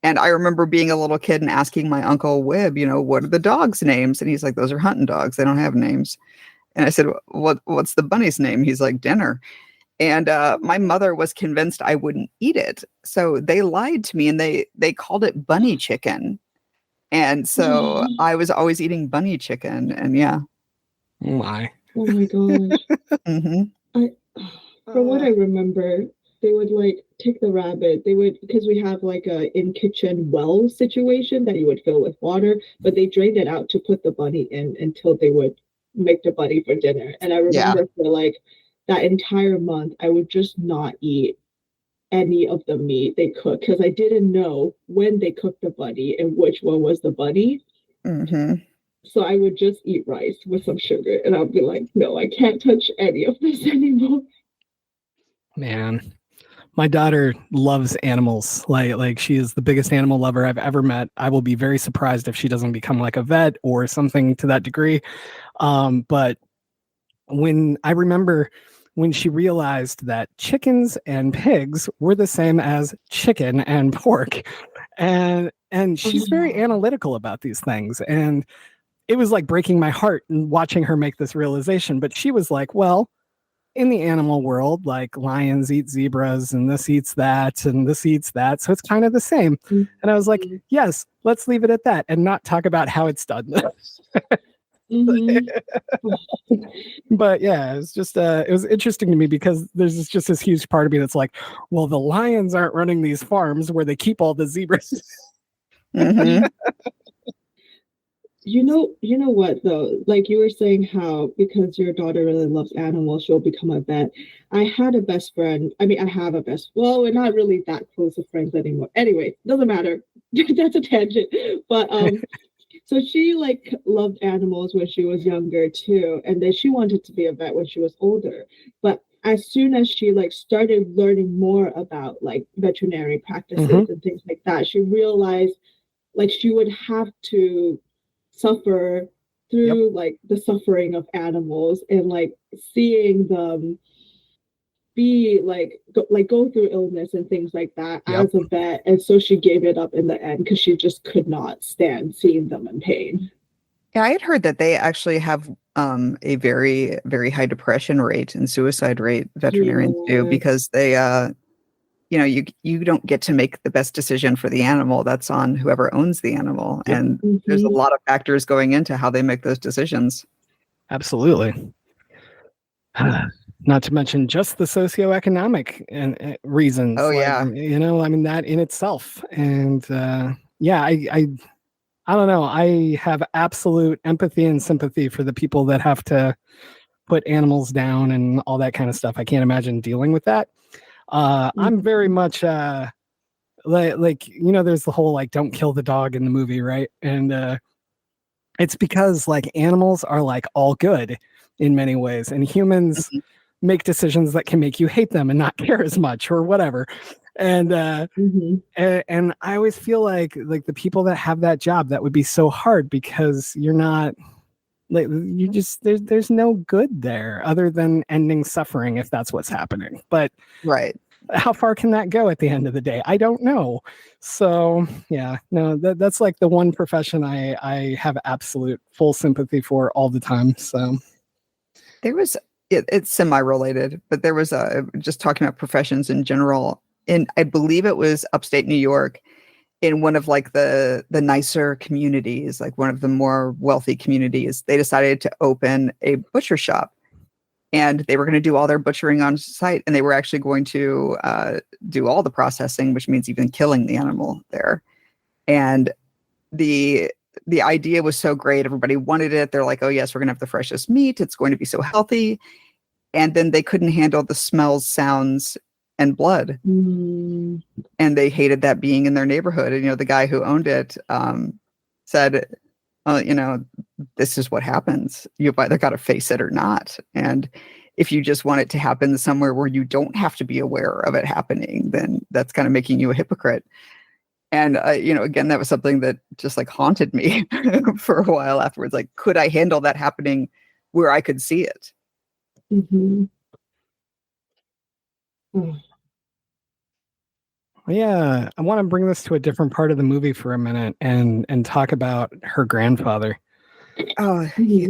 And I remember being a little kid and asking my Uncle Wib, what are the dogs' names? And he's like, those are hunting dogs. They don't have names. And I said, what's the bunny's name? He's like, dinner. And my mother was convinced I wouldn't eat it. So they lied to me, and they called it bunny chicken. And so I was always eating bunny chicken. And yeah. Oh my gosh. Mm-hmm. From what I remember, they would like take the rabbit. They would, because we have like a in kitchen well situation that you would fill with water, but they drained it out to put the bunny in until they would make the bunny for dinner. And I remember for like that entire month, I would just not eat any of the meat they cooked, because I didn't know when they cooked the bunny and which one was the bunny. Mm-hmm. So I would just eat rice with some sugar, and I'll be like, no, I can't touch any of this anymore. Man, my daughter loves animals. Like she is the biggest animal lover I've ever met. I will be very surprised if she doesn't become like a vet or something to that degree. But when I remember when she realized that chickens and pigs were the same as chicken and pork, and she's very analytical about these things, and it was like breaking my heart and watching her make this realization. But she was like, well, in the animal world, like lions eat zebras and this eats that and this eats that. So it's kind of the same. And I was like, yes, let's leave it at that and not talk about how it's done. But yeah, it's just it was interesting to me because there's just this huge part of me that's like, well, the lions aren't running these farms where they keep all the zebras. Mm-hmm. You know what though? Like you were saying how because your daughter really loves animals, she'll become a vet. I had a best friend. I mean, I have a best. Well, we're not really that close of friends anymore. Anyway, doesn't matter. That's a tangent. But so she like loved animals when she was younger too, and then she wanted to be a vet when she was older. But as soon as she like started learning more about like veterinary practices and things like that, she realized like she would have to suffer through like the suffering of animals and like seeing them be like go through illness and things like that as a vet. And so she gave it up in the end because she just could not stand seeing them in pain. Yeah, I had heard that they actually have a very, very high depression rate and suicide rate, veterinarians do, because they you don't get to make the best decision for the animal. That's on whoever owns the animal. And there's a lot of factors going into how they make those decisions. Absolutely. Not to mention just the socioeconomic and reasons. Oh, like, yeah. I mean, that in itself. And I don't know. I have absolute empathy and sympathy for the people that have to put animals down and all that kind of stuff. I can't imagine dealing with that. I'm very much there's the whole like don't kill the dog in the movie, right? And it's because like animals are like all good in many ways, and humans make decisions that can make you hate them and not care as much or whatever. And and I always feel like the people that have that job, that would be so hard because you're not like you just there's no good there other than ending suffering if that's what's happening. But how far can that go at the end of the day? I don't know. So yeah, no, that's like the one profession I have absolute full sympathy for all the time. So there was it's semi-related, but there was just talking about professions in general. And I believe it was upstate New York, in one of like the nicer communities, like one of the more wealthy communities, they decided to open a butcher shop. And they were going to do all their butchering on site, and they were actually going to do all the processing, which means even killing the animal there. And the idea was so great. Everybody wanted it. They're like, oh, yes, we're going to have the freshest meat. It's going to be so healthy. And then they couldn't handle the smells, sounds, and blood. And they hated that being in their neighborhood. And, the guy who owned it said, this is what happens. You've either got to face it or not. And if you just want it to happen somewhere where you don't have to be aware of it happening, then that's kind of making you a hypocrite. And, again, that was something that just like haunted me for a while afterwards. Like, could I handle that happening where I could see it? Mm-hmm. Yeah, I want to bring this to a different part of the movie for a minute and talk about her grandfather. Oh, yeah.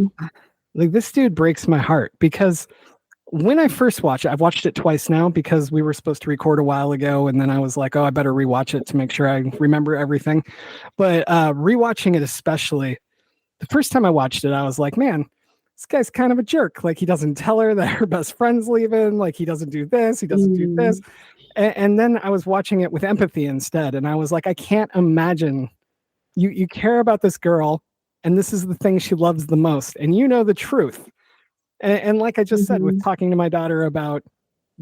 Like, this dude breaks my heart, because when I first watched it, I've watched it twice now because we were supposed to record a while ago, and then I was like, oh, I better rewatch it to make sure I remember everything. But rewatching it, especially, the first time I watched it, I was like, man, this guy's kind of a jerk. Like, he doesn't tell her that her best friend's leaving. Like, he doesn't do this. He doesn't do this. And then I was watching it with empathy instead. And I was like, I can't imagine you care about this girl, and this is the thing she loves the most. And you know the truth. And like I just said, with talking to my daughter about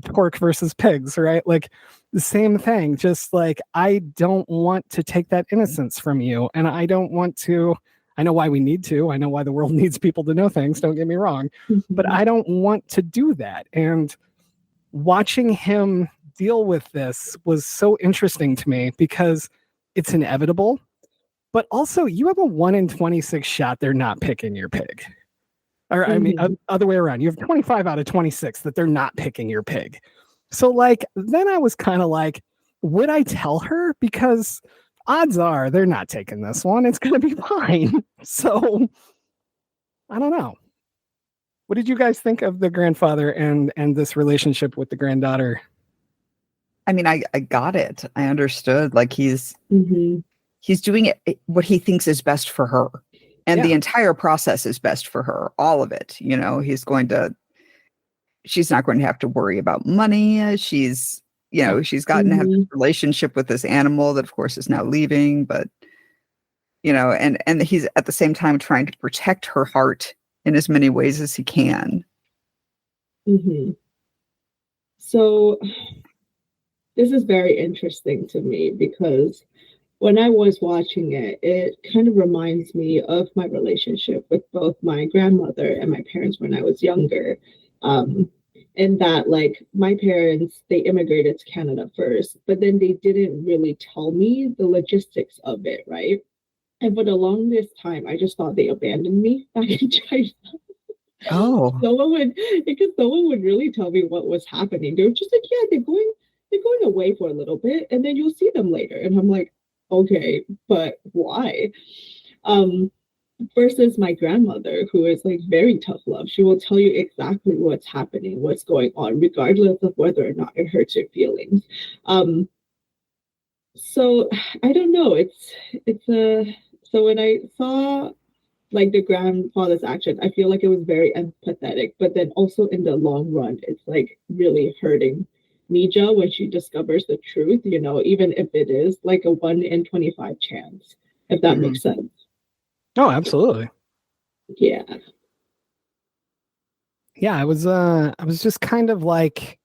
pork versus pigs, right? Like, the same thing. Just like, I don't want to take that innocence from you. And I don't want to. I know why we need to. I know why the world needs people to know things. Don't get me wrong. But I don't want to do that. And watching him deal with this was so interesting to me, because it's inevitable. But also, you have a 1 in 26 shot they're not picking your pig. Or I mean, other way around. You have 25 out of 26 that they're not picking your pig. So like, then I was kind of like, would I tell her? Because odds are they're not taking this one. It's going to be fine. So I don't know. What did you guys think of the grandfather and this relationship with the granddaughter? I mean, I got it. I understood. Like, he's doing it what he thinks is best for her. And the entire process is best for her. All of it. She's not going to have to worry about money. She's gotten to have this relationship with this animal that, of course, is now leaving. But, and he's at the same time trying to protect her heart in as many ways as he can. So this is very interesting to me, because when I was watching it, it kind of reminds me of my relationship with both my grandmother and my parents when I was younger. In that, like, my parents, they immigrated to Canada first, but then they didn't really tell me the logistics of it, right? And for the longest time, I just thought they abandoned me back in China. Oh. Someone would really tell me what was happening. They were just like, yeah, they're going away for a little bit, and then you'll see them later. And I'm like, okay, but why? Versus my grandmother, who is like very tough love. She will tell you exactly what's happening, what's going on, regardless of whether or not it hurts your feelings. So I don't know. So when I saw like the grandfather's action, I feel like it was very empathetic, but then also in the long run, it's like really hurting Mija when she discovers the truth, even if it is like a 1 in 25 chance, if that makes sense. Oh, absolutely. Yeah. Yeah, I was just kind of like,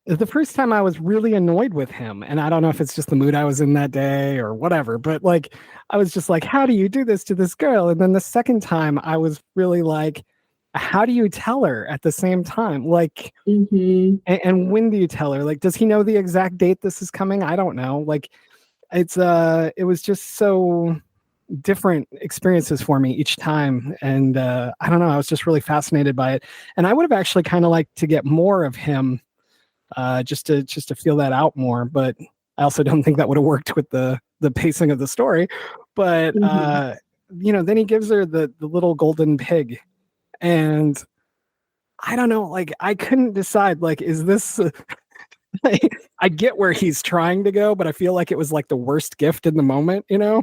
the first time I was really annoyed with him, and I don't know if it's just the mood I was in that day or whatever, but like, I was just like, how do you do this to this girl? And then the second time I was really like, how do you tell her at the same time? Like, and when do you tell her? Like, does he know the exact date this is coming? I don't know. Like, it was just so different experiences for me each time. And I don't know, I was just really fascinated by it. And I would have actually kind of liked to get more of him, just to feel that out more. But I also don't think that would have worked with the pacing of the story. But then he gives her the little golden pig. And I don't know. Like, I couldn't decide. Like, is this? I get where he's trying to go, but I feel like it was like the worst gift in the moment, you know.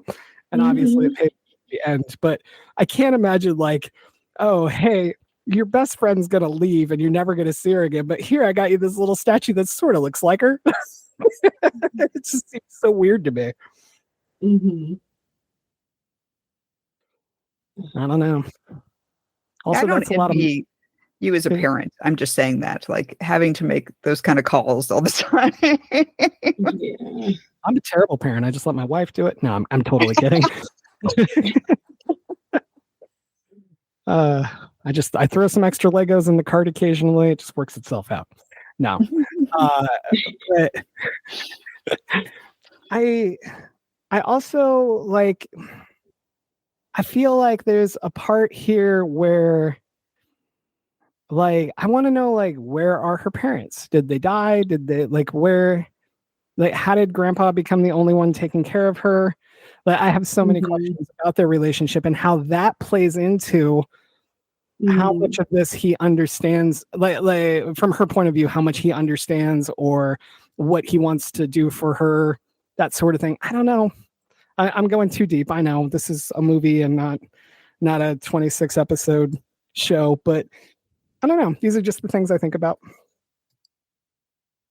And obviously, it paid at the end. But I can't imagine like, oh, hey, your best friend's gonna leave and you're never gonna see her again. But here, I got you this little statue that sort of looks like her. It just seems so weird to me. I don't know. Also, I don't that's a lot of envy you as a parent. I'm just saying that, like having to make those kind of calls all the time. Yeah. I'm a terrible parent. I just let my wife do it. No, I'm totally kidding. I throw some extra Legos in the cart occasionally. It just works itself out. No. But I also like, I feel like there's a part here where like I want to know like where are her parents? Did they die? Did they like where like how did grandpa become the only one taking care of her? Like I have so many questions about their relationship and how that plays into how much of this he understands, like from her point of view, how much he understands or what he wants to do for her, that sort of thing. I don't know. I'm going too deep. I know this is a movie and not a 26 episode show, but I don't know. These are just the things I think about.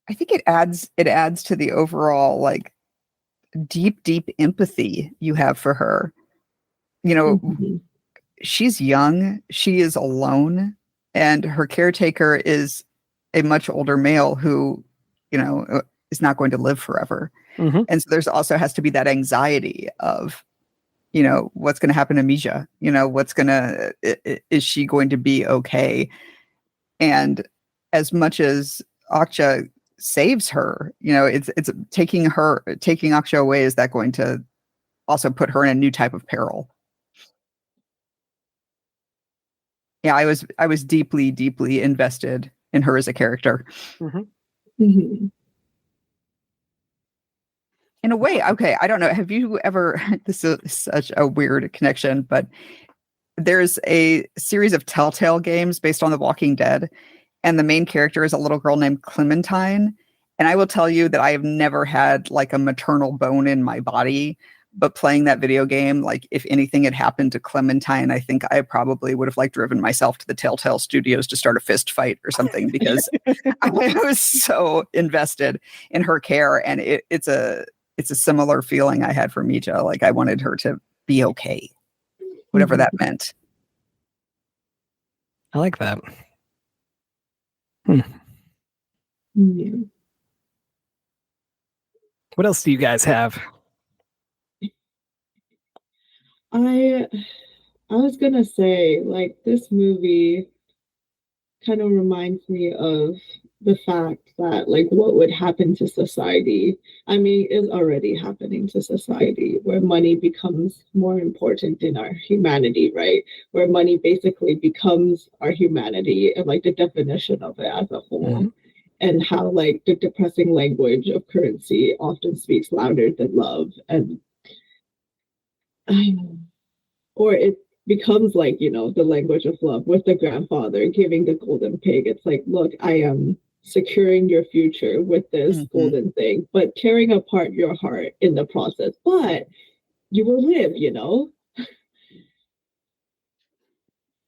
I think it adds to the overall like deep empathy you have for her. You know, she's young, she is alone, and her caretaker is a much older male who, you know, is not going to live forever. And so there's also has to be that anxiety of, you know, what's going to happen to Mija? You know, is she going to be okay? And as much as OKJA saves her, you know, it's taking OKJA away. Is that going to also put her in a new type of peril? Yeah, I was deeply invested in her as a character. In a way, okay, I don't know. Have you ever, this is such a weird connection, but there's a series of Telltale games based on The Walking Dead, and the main character is a little girl named Clementine. And I will tell you that I have never had like a maternal bone in my body, but playing that video game, like if anything had happened to Clementine, I think I probably would have like driven myself to the Telltale Studios to start a fist fight or something because I was so invested in her care. And it's a similar feeling I had for Mija. Like I wanted her to be okay, whatever that meant. I like that. What else do you guys have? I was gonna say, like, this movie kind of reminds me of the fact that, like, what would happen to society, I mean, is already happening to society, where money becomes more important in our humanity, right? Where money basically becomes our humanity and, like, the definition of it as a whole. And how, like, the depressing language of currency often speaks louder than love. And or it becomes like, you know, the language of love with the grandfather giving the golden pig. It's like, look, I am securing your future with this golden thing, but tearing apart your heart in the process. But you will live, you know?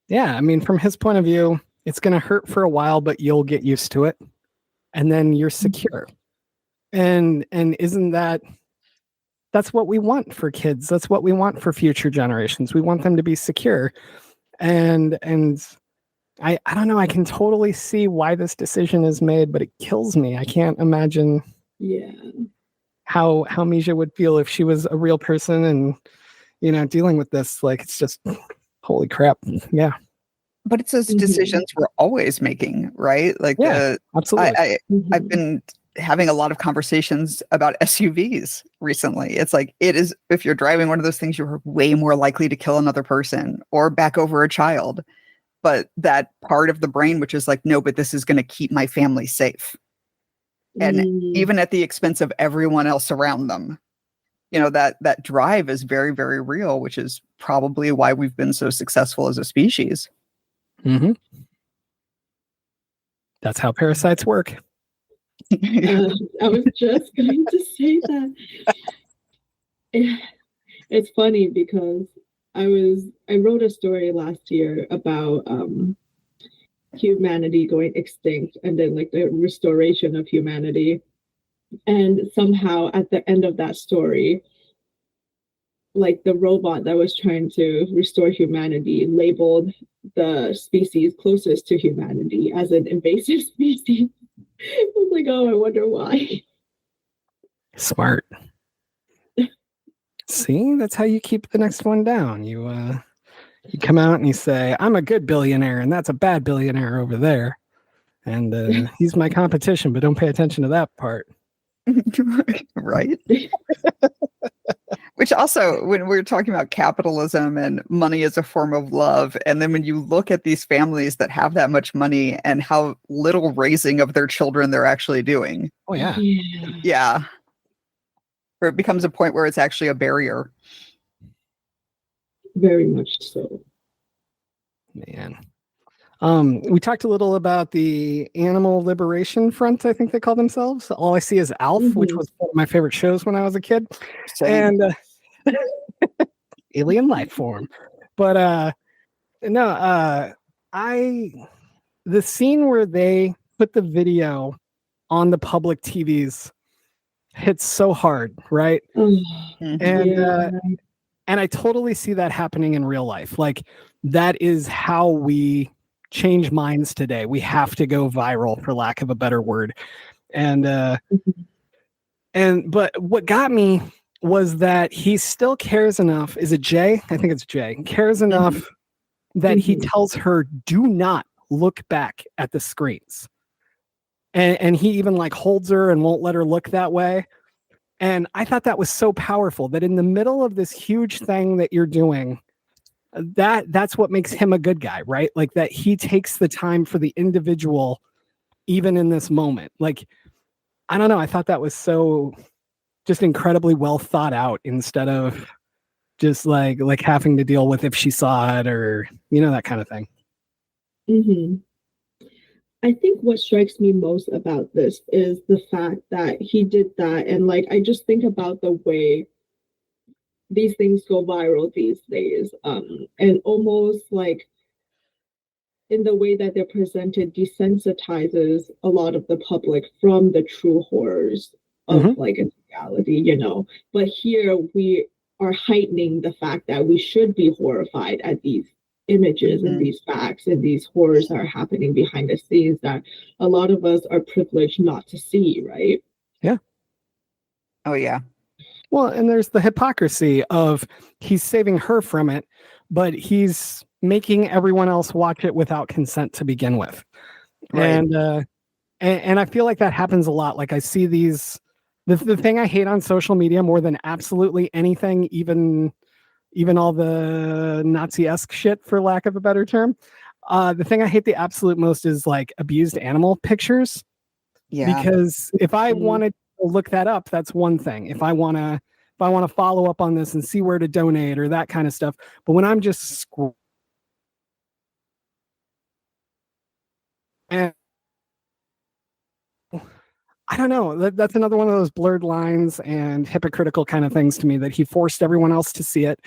Yeah, I mean, from his point of view, it's going to hurt for a while, but you'll get used to it. And then you're secure. And isn't that's what we want for kids. That's what we want for future generations. We want them to be secure. And I don't know, I can totally see why this decision is made, but it kills me. I can't imagine how Mija would feel if she was a real person and, you know, dealing with this. Like, it's just holy crap. Yeah. But it's those decisions we're always making, right? Like, absolutely. I've been having a lot of conversations about SUVs recently. It's like, if you're driving one of those things, you're way more likely to kill another person or back over a child. But that part of the brain, which is like, no, but this is going to keep my family safe. And even at the expense of everyone else around them, you know, that drive is very, very real, which is probably why we've been so successful as a species. That's how parasites work. I was just going to say that. It's funny because I wrote a story last year about humanity going extinct and then like the restoration of humanity. And somehow at the end of that story, like the robot that was trying to restore humanity labeled the species closest to humanity as an invasive species. I was like, oh, I wonder why. Smart. See, that's how you keep the next one down. You come out and you say, I'm a good billionaire and that's a bad billionaire over there. And he's my competition, but don't pay attention to that part. Right. Which also, when we're talking about capitalism and money as a form of love, and then when you look at these families that have that much money and how little raising of their children they're actually doing. Oh, yeah. Yeah. Where it becomes a point where it's actually a barrier. Very much so. Man. We talked a little about the Animal Liberation Front, I think they call themselves. All I See is Alf, which was one of my favorite shows when I was a kid. Same. And alien life form. But the scene where they put the video on the public TVs hits so hard, right? And I totally see that happening in real life. Like, that is how we change minds today. We have to go viral, for lack of a better word. But what got me was that he still cares enough. Is it Jay? I think it's Jay. Cares enough that he tells her, do not look back at the screens. And he even like holds her and won't let her look that way. And I thought that was so powerful, that in the middle of this huge thing that you're doing, that's what makes him a good guy, right? Like, that he takes the time for the individual, even in this moment. Like, I don't know. I thought that was so just incredibly well thought out, instead of just like having to deal with if she saw it or, that kind of thing. I think what strikes me most about this is the fact that he did that. And like, I just think about the way these things go viral these days. And almost like in the way that they're presented desensitizes a lot of the public from the true horrors of like a reality, But here we are heightening the fact that we should be horrified at these images and these facts and these horrors that are happening behind the scenes that a lot of us are privileged not to see, right? Yeah. Oh, yeah. Well, and there's the hypocrisy of he's saving her from it, but he's making everyone else watch it without consent to begin with. Right. And I feel like that happens a lot. Like, I see these, the thing I hate on social media more than absolutely anything, even all the Nazi-esque shit, for lack of a better term. The thing I hate the absolute most is like abused animal pictures. Yeah. Because if I wanted to look that up, that's one thing. If I want to follow up on this and see where to donate or that kind of stuff. But when I'm just and I don't know, that's another one of those blurred lines and hypocritical kind of things to me, that he forced everyone else to see it.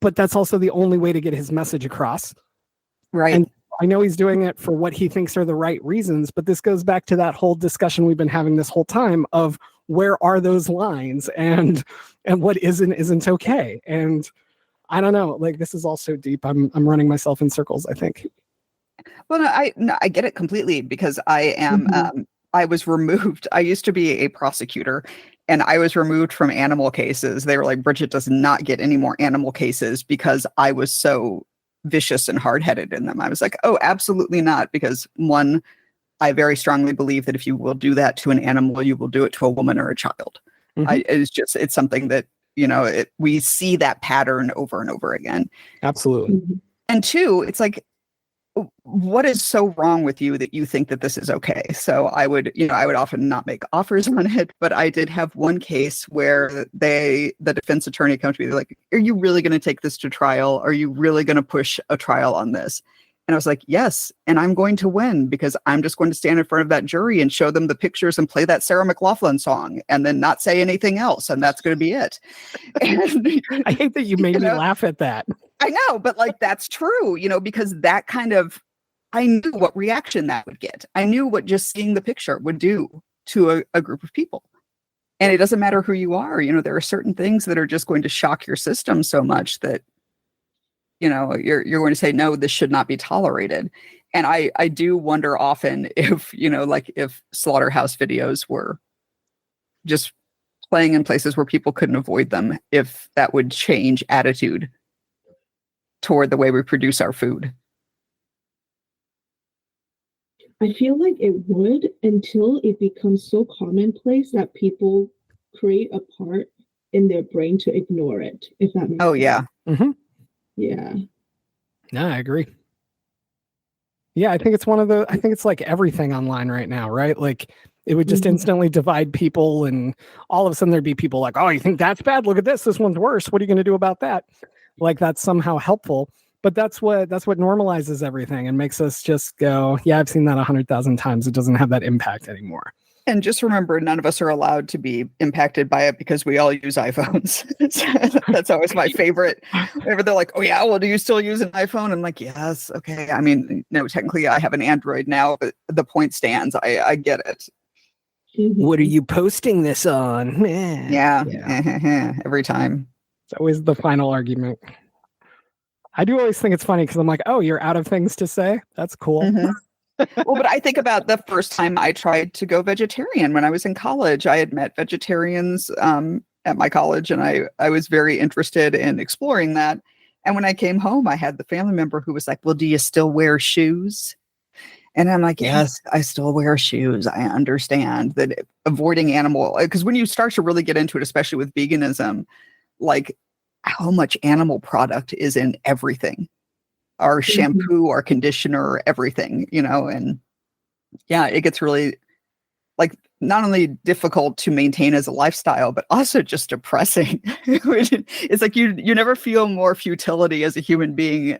But that's also the only way to get his message across. Right. And I know he's doing it for what he thinks are the right reasons, but this goes back to that whole discussion we've been having this whole time of where are those lines and what isn't okay. And I don't know, like, this is all so deep. I'm running myself in circles, I think. Well, no, I get it completely, because I am, I was removed. I used to be a prosecutor, and I was removed from animal cases. They were like, Bridget does not get any more animal cases, because I was so vicious and hard-headed in them. I was like, oh, absolutely not. Because one, I very strongly believe that if you will do that to an animal, you will do it to a woman or a child. It's something that, we see that pattern over and over again. Absolutely. And two, it's like, what is so wrong with you that you think that this is okay? So I would often not make offers on it, but I did have one case where the defense attorney come to me, they're like, are you really going to take this to trial? Are you really going to push a trial on this? And I was like, yes, and I'm going to win because I'm just going to stand in front of that jury and show them the pictures and play that Sarah McLachlan song and then not say anything else. And that's going to be it. And, I hate that you made me laugh at that. I know, but like, that's true, because that kind of, I knew what reaction that would get. I knew what just seeing the picture would do to a group of people. And it doesn't matter who you are. There are certain things that are just going to shock your system so much that, you're going to say, no, this should not be tolerated. And I do wonder often if, if slaughterhouse videos were just playing in places where people couldn't avoid them, if that would change attitude toward the way we produce our food. I feel like it would until it becomes so commonplace that people create a part in their brain to ignore it, if that makes sense. Yeah. Mm-hmm. Yeah. No, I agree. Yeah, I think it's like everything online right now, right? Like it would just instantly divide people, and all of a sudden there'd be people like, oh, you think that's bad? Look at this. This one's worse. What are you going to do about that? Like that's somehow helpful. But that's what normalizes everything and makes us just go, yeah, I've seen that 100,000 times. It doesn't have that impact anymore. And just remember, none of us are allowed to be impacted by it because we all use iPhones. That's always my favorite. Whenever they're like, oh, yeah, well, do you still use an iPhone? I'm like, yes. Okay. I mean, no, technically I have an Android now, but the point stands. I get it. What are you posting this on? Yeah. Every time. It's always the final argument. I do always think it's funny because I'm like, oh, you're out of things to say? That's cool. Mm-hmm. Well, but I think about the first time I tried to go vegetarian when I was in college. I had met vegetarians at my college, and I was very interested in exploring that. And when I came home, I had the family member who was like, well, do you still wear shoes? And I'm like, yes, I still wear shoes. I understand that avoiding animal, because when you start to really get into it, especially with veganism, like how much animal product is in everything. Our shampoo, our conditioner, everything, and yeah, it gets really like not only difficult to maintain as a lifestyle, but also just depressing. It's like you never feel more futility as a human being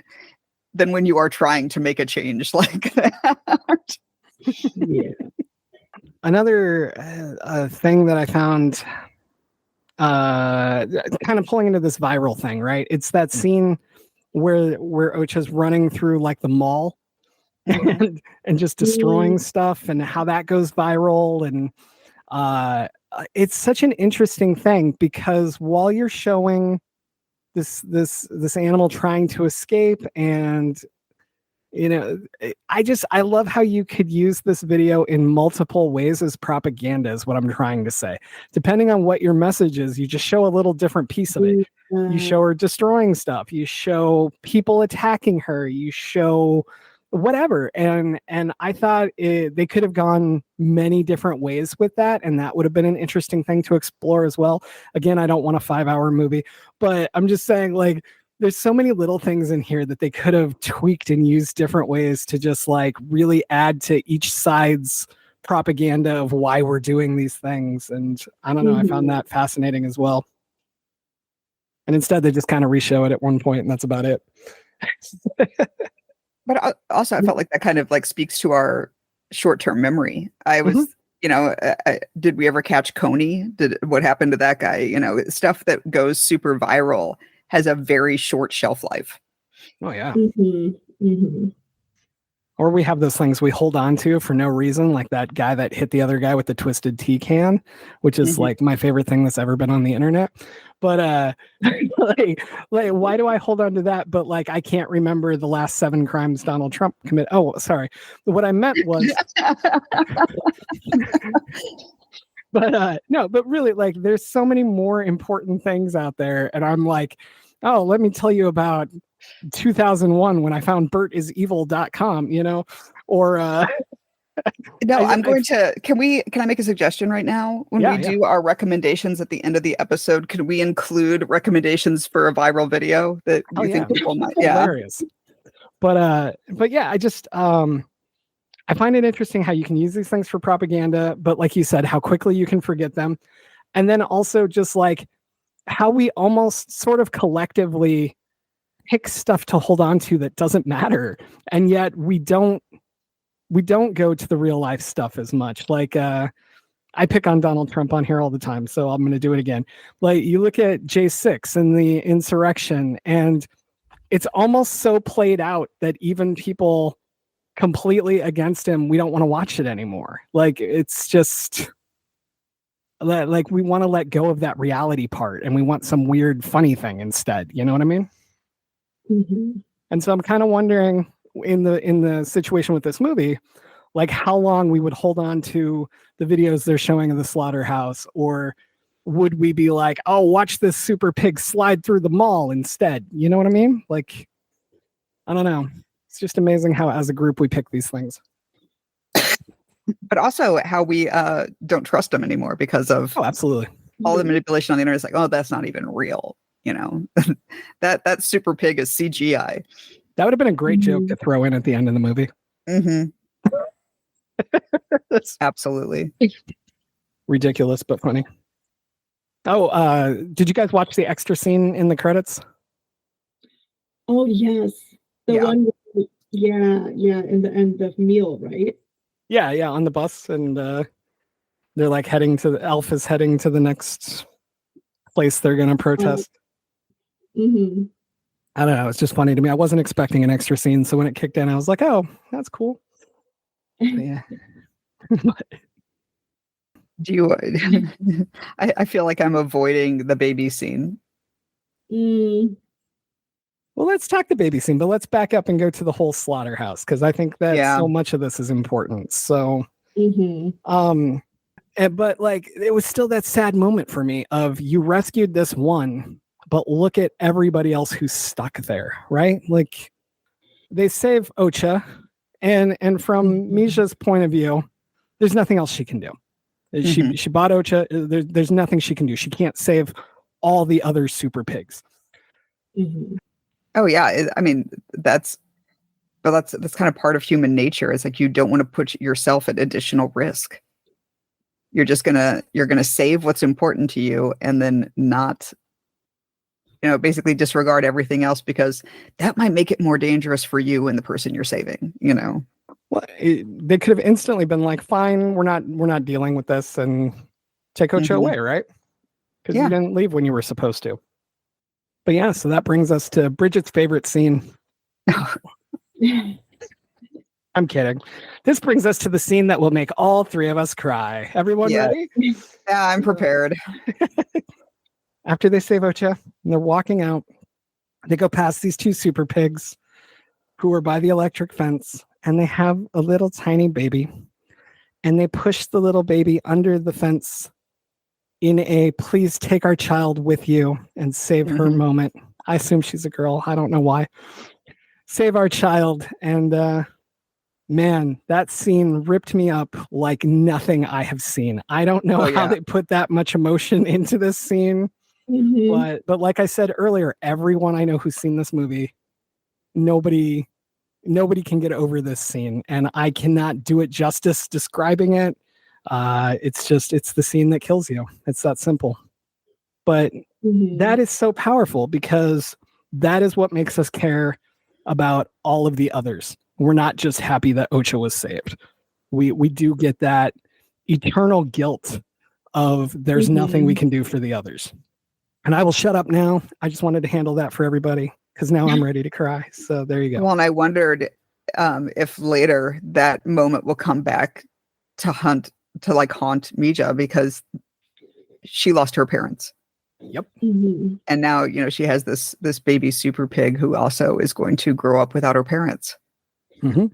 than when you are trying to make a change like that. Yeah. Another thing that I found kind of pulling into this viral thing, right? It's that scene where OKJA's running through like the mall and just destroying stuff, and how that goes viral. And it's such an interesting thing because while you're showing this animal trying to escape, and I love how you could use this video in multiple ways as propaganda is what I'm trying to say. Depending on what your message is, you just show a little different piece of it. You show her destroying stuff. You show people attacking her. You show whatever. And I thought they could have gone many different ways with that. And that would have been an interesting thing to explore as well. Again, I don't want a 5-hour movie, but I'm just saying, like, there's so many little things in here that they could have tweaked and used different ways to just like really add to each side's propaganda of why we're doing these things. And I don't know, I found that fascinating as well. And instead they just kind of re-show it at one point, and that's about it. But also I felt like that kind of like speaks to our short-term memory. I was, did we ever catch Coney? What happened to that guy? Stuff that goes super viral has a very short shelf life. Oh yeah. Or we have those things we hold on to for no reason, like that guy that hit the other guy with the twisted tea can, which is like my favorite thing that's ever been on the internet. But like why do I hold on to that? But like I can't remember the last 7 crimes Donald Trump committed. Oh, sorry. What I meant was no, but really, like, there's so many more important things out there. And I'm like, oh, let me tell you about 2001 when I found BertIsEvil.com, or no, can I make a suggestion right now? When we do our recommendations at the end of the episode, can we include recommendations for a viral video that you think people might? Hilarious. But yeah, I just I find it interesting how you can use these things for propaganda, but like you said, how quickly you can forget them. And then also just like how we almost sort of collectively pick stuff to hold on to that doesn't matter, and yet we don't go to the real life stuff as much. Like I pick on Donald Trump on here all the time, so I'm going to do it again. Like you look at J6 and the insurrection, and it's almost so played out that even people completely against him, we don't want to watch it anymore. Like it's just like we want to let go of that reality part, and we want some weird funny thing instead. You know what I mean? Mm-hmm. And so I'm kind of wondering in the situation with this movie, like how long we would hold on to the videos they're showing of the slaughterhouse, or would we be like, oh, watch this super pig slide through the mall instead? You know what I mean? Like, I don't know. It's just amazing how as a group we pick these things. But also how we don't trust them anymore because of absolutely all the manipulation on the internet. Is like, oh, that's not even real. You know, that super pig is CGI. That would have been a great joke to throw in at the end of the movie. Mm-hmm. Absolutely. Ridiculous, but funny. Oh, did you guys watch the extra scene in the credits? Oh, yes. The one, in the end of meal, right? Yeah, on the bus, and they're like heading to Elf is heading to the next place they're going to protest. Mm-hmm. I don't know. It's just funny to me. I wasn't expecting an extra scene, so when it kicked in, I was like, "Oh, that's cool." But yeah. Do you? I feel like I'm avoiding the baby scene. Mm. Well, let's talk the baby scene, but let's back up and go to the whole slaughterhouse, because I think that so much of this is important. So, but like it was still that sad moment for me of you rescued this one, but look at everybody else who's stuck there, right? Like they save OKJA, and from Misha's point of view, there's nothing else she can do. She bought OKJA. There's nothing she can do. She can't save all the other super pigs. Mm-hmm. Oh yeah, I mean that's kind of part of human nature. It's like you don't want to put yourself at additional risk. You're gonna save what's important to you, and then not, basically disregard everything else because that might make it more dangerous for you and the person you're saving. Well, they could have instantly been like, "Fine, we're not dealing with this," and take OKJA away, right? Because you didn't leave when you were supposed to. But yeah, so that brings us to Bridget's favorite scene. I'm kidding. This brings us to the scene that will make all three of us cry. Everyone ready? Yeah, I'm prepared. After they save OKJA and they're walking out, they go past these two super pigs who are by the electric fence, and they have a little tiny baby, and they push the little baby under the fence in a please take our child with you and save her moment. I assume she's a girl. I don't know why. Save our child. And man, that scene ripped me up like nothing I have seen. I don't know how they put that much emotion into this scene. But like I said earlier, everyone I know who's seen this movie, nobody can get over this scene, and I cannot do it justice describing it. It's the scene that kills you. It's that simple. But that is so powerful because that is what makes us care about all of the others. We're not just happy that OKJA was saved. We do get that eternal guilt of there's nothing we can do for the others. And I will shut up now. I just wanted to handle that for everybody because now I'm ready to cry. So there you go. Well, and I wondered if later that moment will come back to haunt Mija because she lost her parents. Yep. And now, she has this baby super pig who also is going to grow up without her parents. I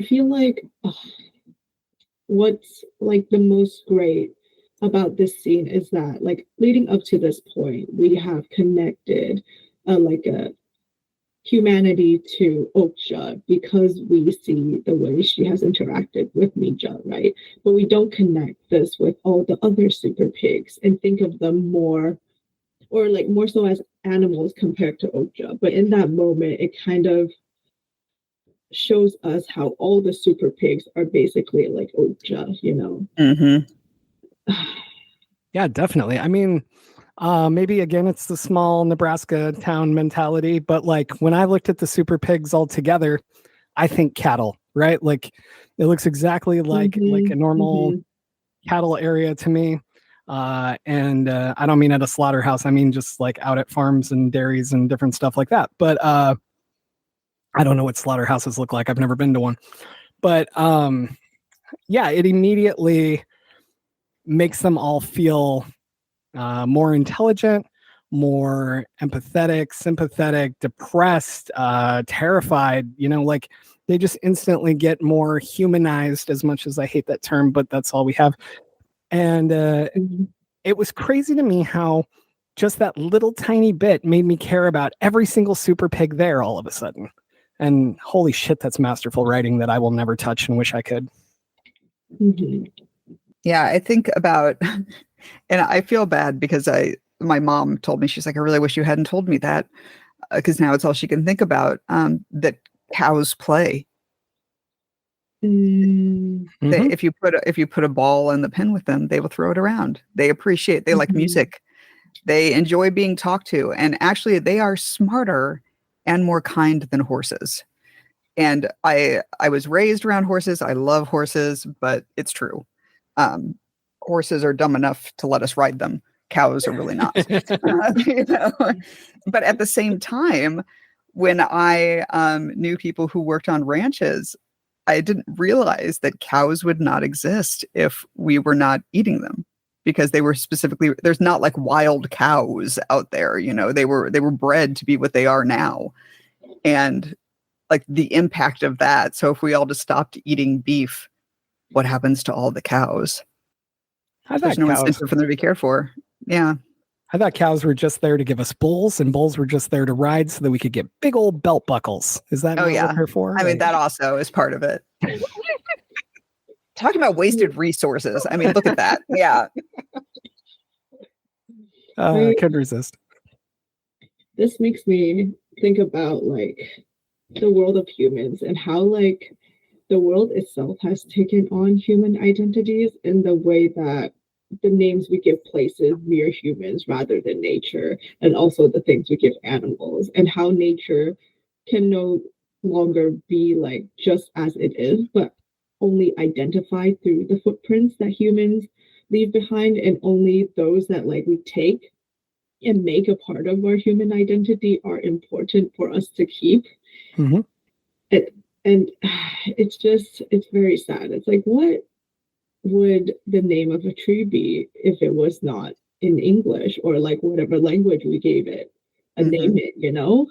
feel like what's like the most great about this scene is that like leading up to this point, we have connected like a humanity to OKJA because we see the way she has interacted with Mija, right? But we don't connect this with all the other super pigs and think of them more so as animals compared to OKJA. But in that moment, it kind of shows us how all the super pigs are basically like OKJA, Yeah, definitely. I mean, Maybe again, it's the small Nebraska town mentality, but like when I looked at the super pigs all together, I think cattle, right? Like it looks exactly like a normal cattle area to me. And I don't mean at a slaughterhouse. I mean just like out at farms and dairies and different stuff like that. But I don't know what slaughterhouses look like. I've never been to one. But yeah, it immediately makes them all feel more intelligent, more empathetic, sympathetic, depressed, terrified. You know, like they just instantly get more humanized, as much as I hate that term, but that's all we have. And it was crazy to me how just that little tiny bit made me care about every single super pig there all of a sudden. And holy shit, that's masterful writing that I will never touch and wish I could. Yeah, I think about, and I feel bad because my mom told me, she's like, I really wish you hadn't told me that, because now it's all she can think about, that cows play. If you put a ball in the pen with them, they will throw it around. They like music. They enjoy being talked to, and actually they are smarter and more kind than horses. And I was raised around horses. I love horses, but it's true. Horses are dumb enough to let us ride them. Cows are really not. You know? But at the same time, when I knew people who worked on ranches, I didn't realize that cows would not exist if we were not eating them, because they were specifically, there's not like wild cows out there, you know, they were bred to be what they are now. And like the impact of that. So if we all just stopped eating beef, what happens to all the cows? There's no incentive for them to be cared for. Yeah. I thought cows were just there to give us bulls, and bulls were just there to ride so that we could get big old belt buckles. Is that what they're for? I mean, that also is part of it. Talking about wasted resources. I mean, look at that. Yeah. I couldn't resist. This makes me think about like the world of humans and how like the world itself has taken on human identities in the way that the names we give places mirror humans rather than nature, and also the things we give animals, and how nature can no longer be like just as it is, but only identified through the footprints that humans leave behind, and only those that like we take and make a part of our human identity are important for us to keep. And it's very sad. It's like, what would the name of a tree be if it was not in English, or like whatever language we gave it a name in, you know?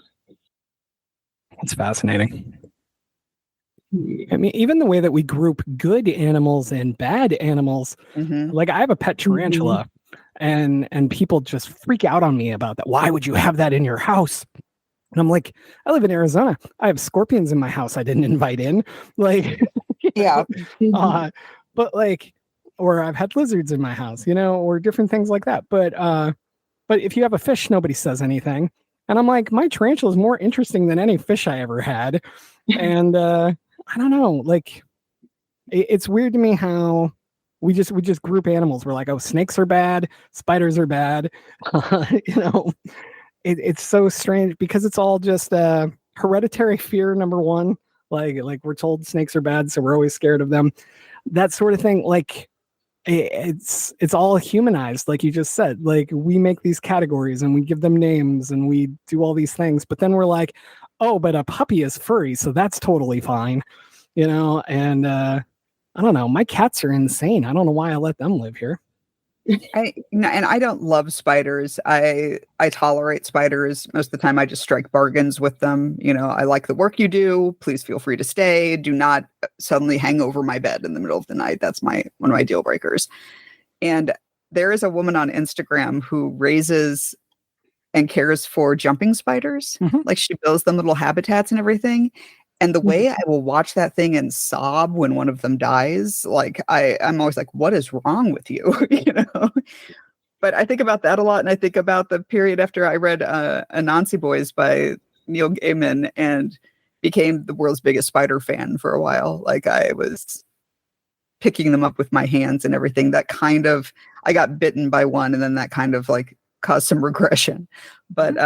That's fascinating. I mean, even the way that we group good animals and bad animals, like I have a pet tarantula, and people just freak out on me about that. Why would you have that in your house? And I'm like, I live in Arizona. I have scorpions in my house I didn't invite in. Like, yeah. But like, or I've had lizards in my house, you know, or different things like that. But if you have a fish, nobody says anything. And I'm like, my tarantula is more interesting than any fish I ever had. And I don't know, like, it's weird to me how we just group animals. We're like, oh, snakes are bad, spiders are bad. You know, it's so strange because it's all just hereditary fear, number one. Like we're told snakes are bad, so we're always scared of them. That sort of thing. Like it's all humanized, like you just said. Like we make these categories and we give them names and we do all these things, but then we're like, oh, but a puppy is furry, so that's totally fine, you know. And I don't know. My cats are insane. I don't know why I let them live here. And I don't love spiders. I tolerate spiders. Most of the time I just strike bargains with them. You know, I like the work you do. Please feel free to stay. Do not suddenly hang over my bed in the middle of the night. That's one of my deal breakers. And there is a woman on Instagram who raises and cares for jumping spiders. Like she builds them little habitats and everything. And the way I will watch that thing and sob when one of them dies, like I'm always like, what is wrong with you? You know? But I think about that a lot. And I think about the period after I read Anansi Boys by Neil Gaiman and became the world's biggest spider fan for a while. Like I was picking them up with my hands and everything. That kind of, I got bitten by one, and then that kind of like cause some regression. But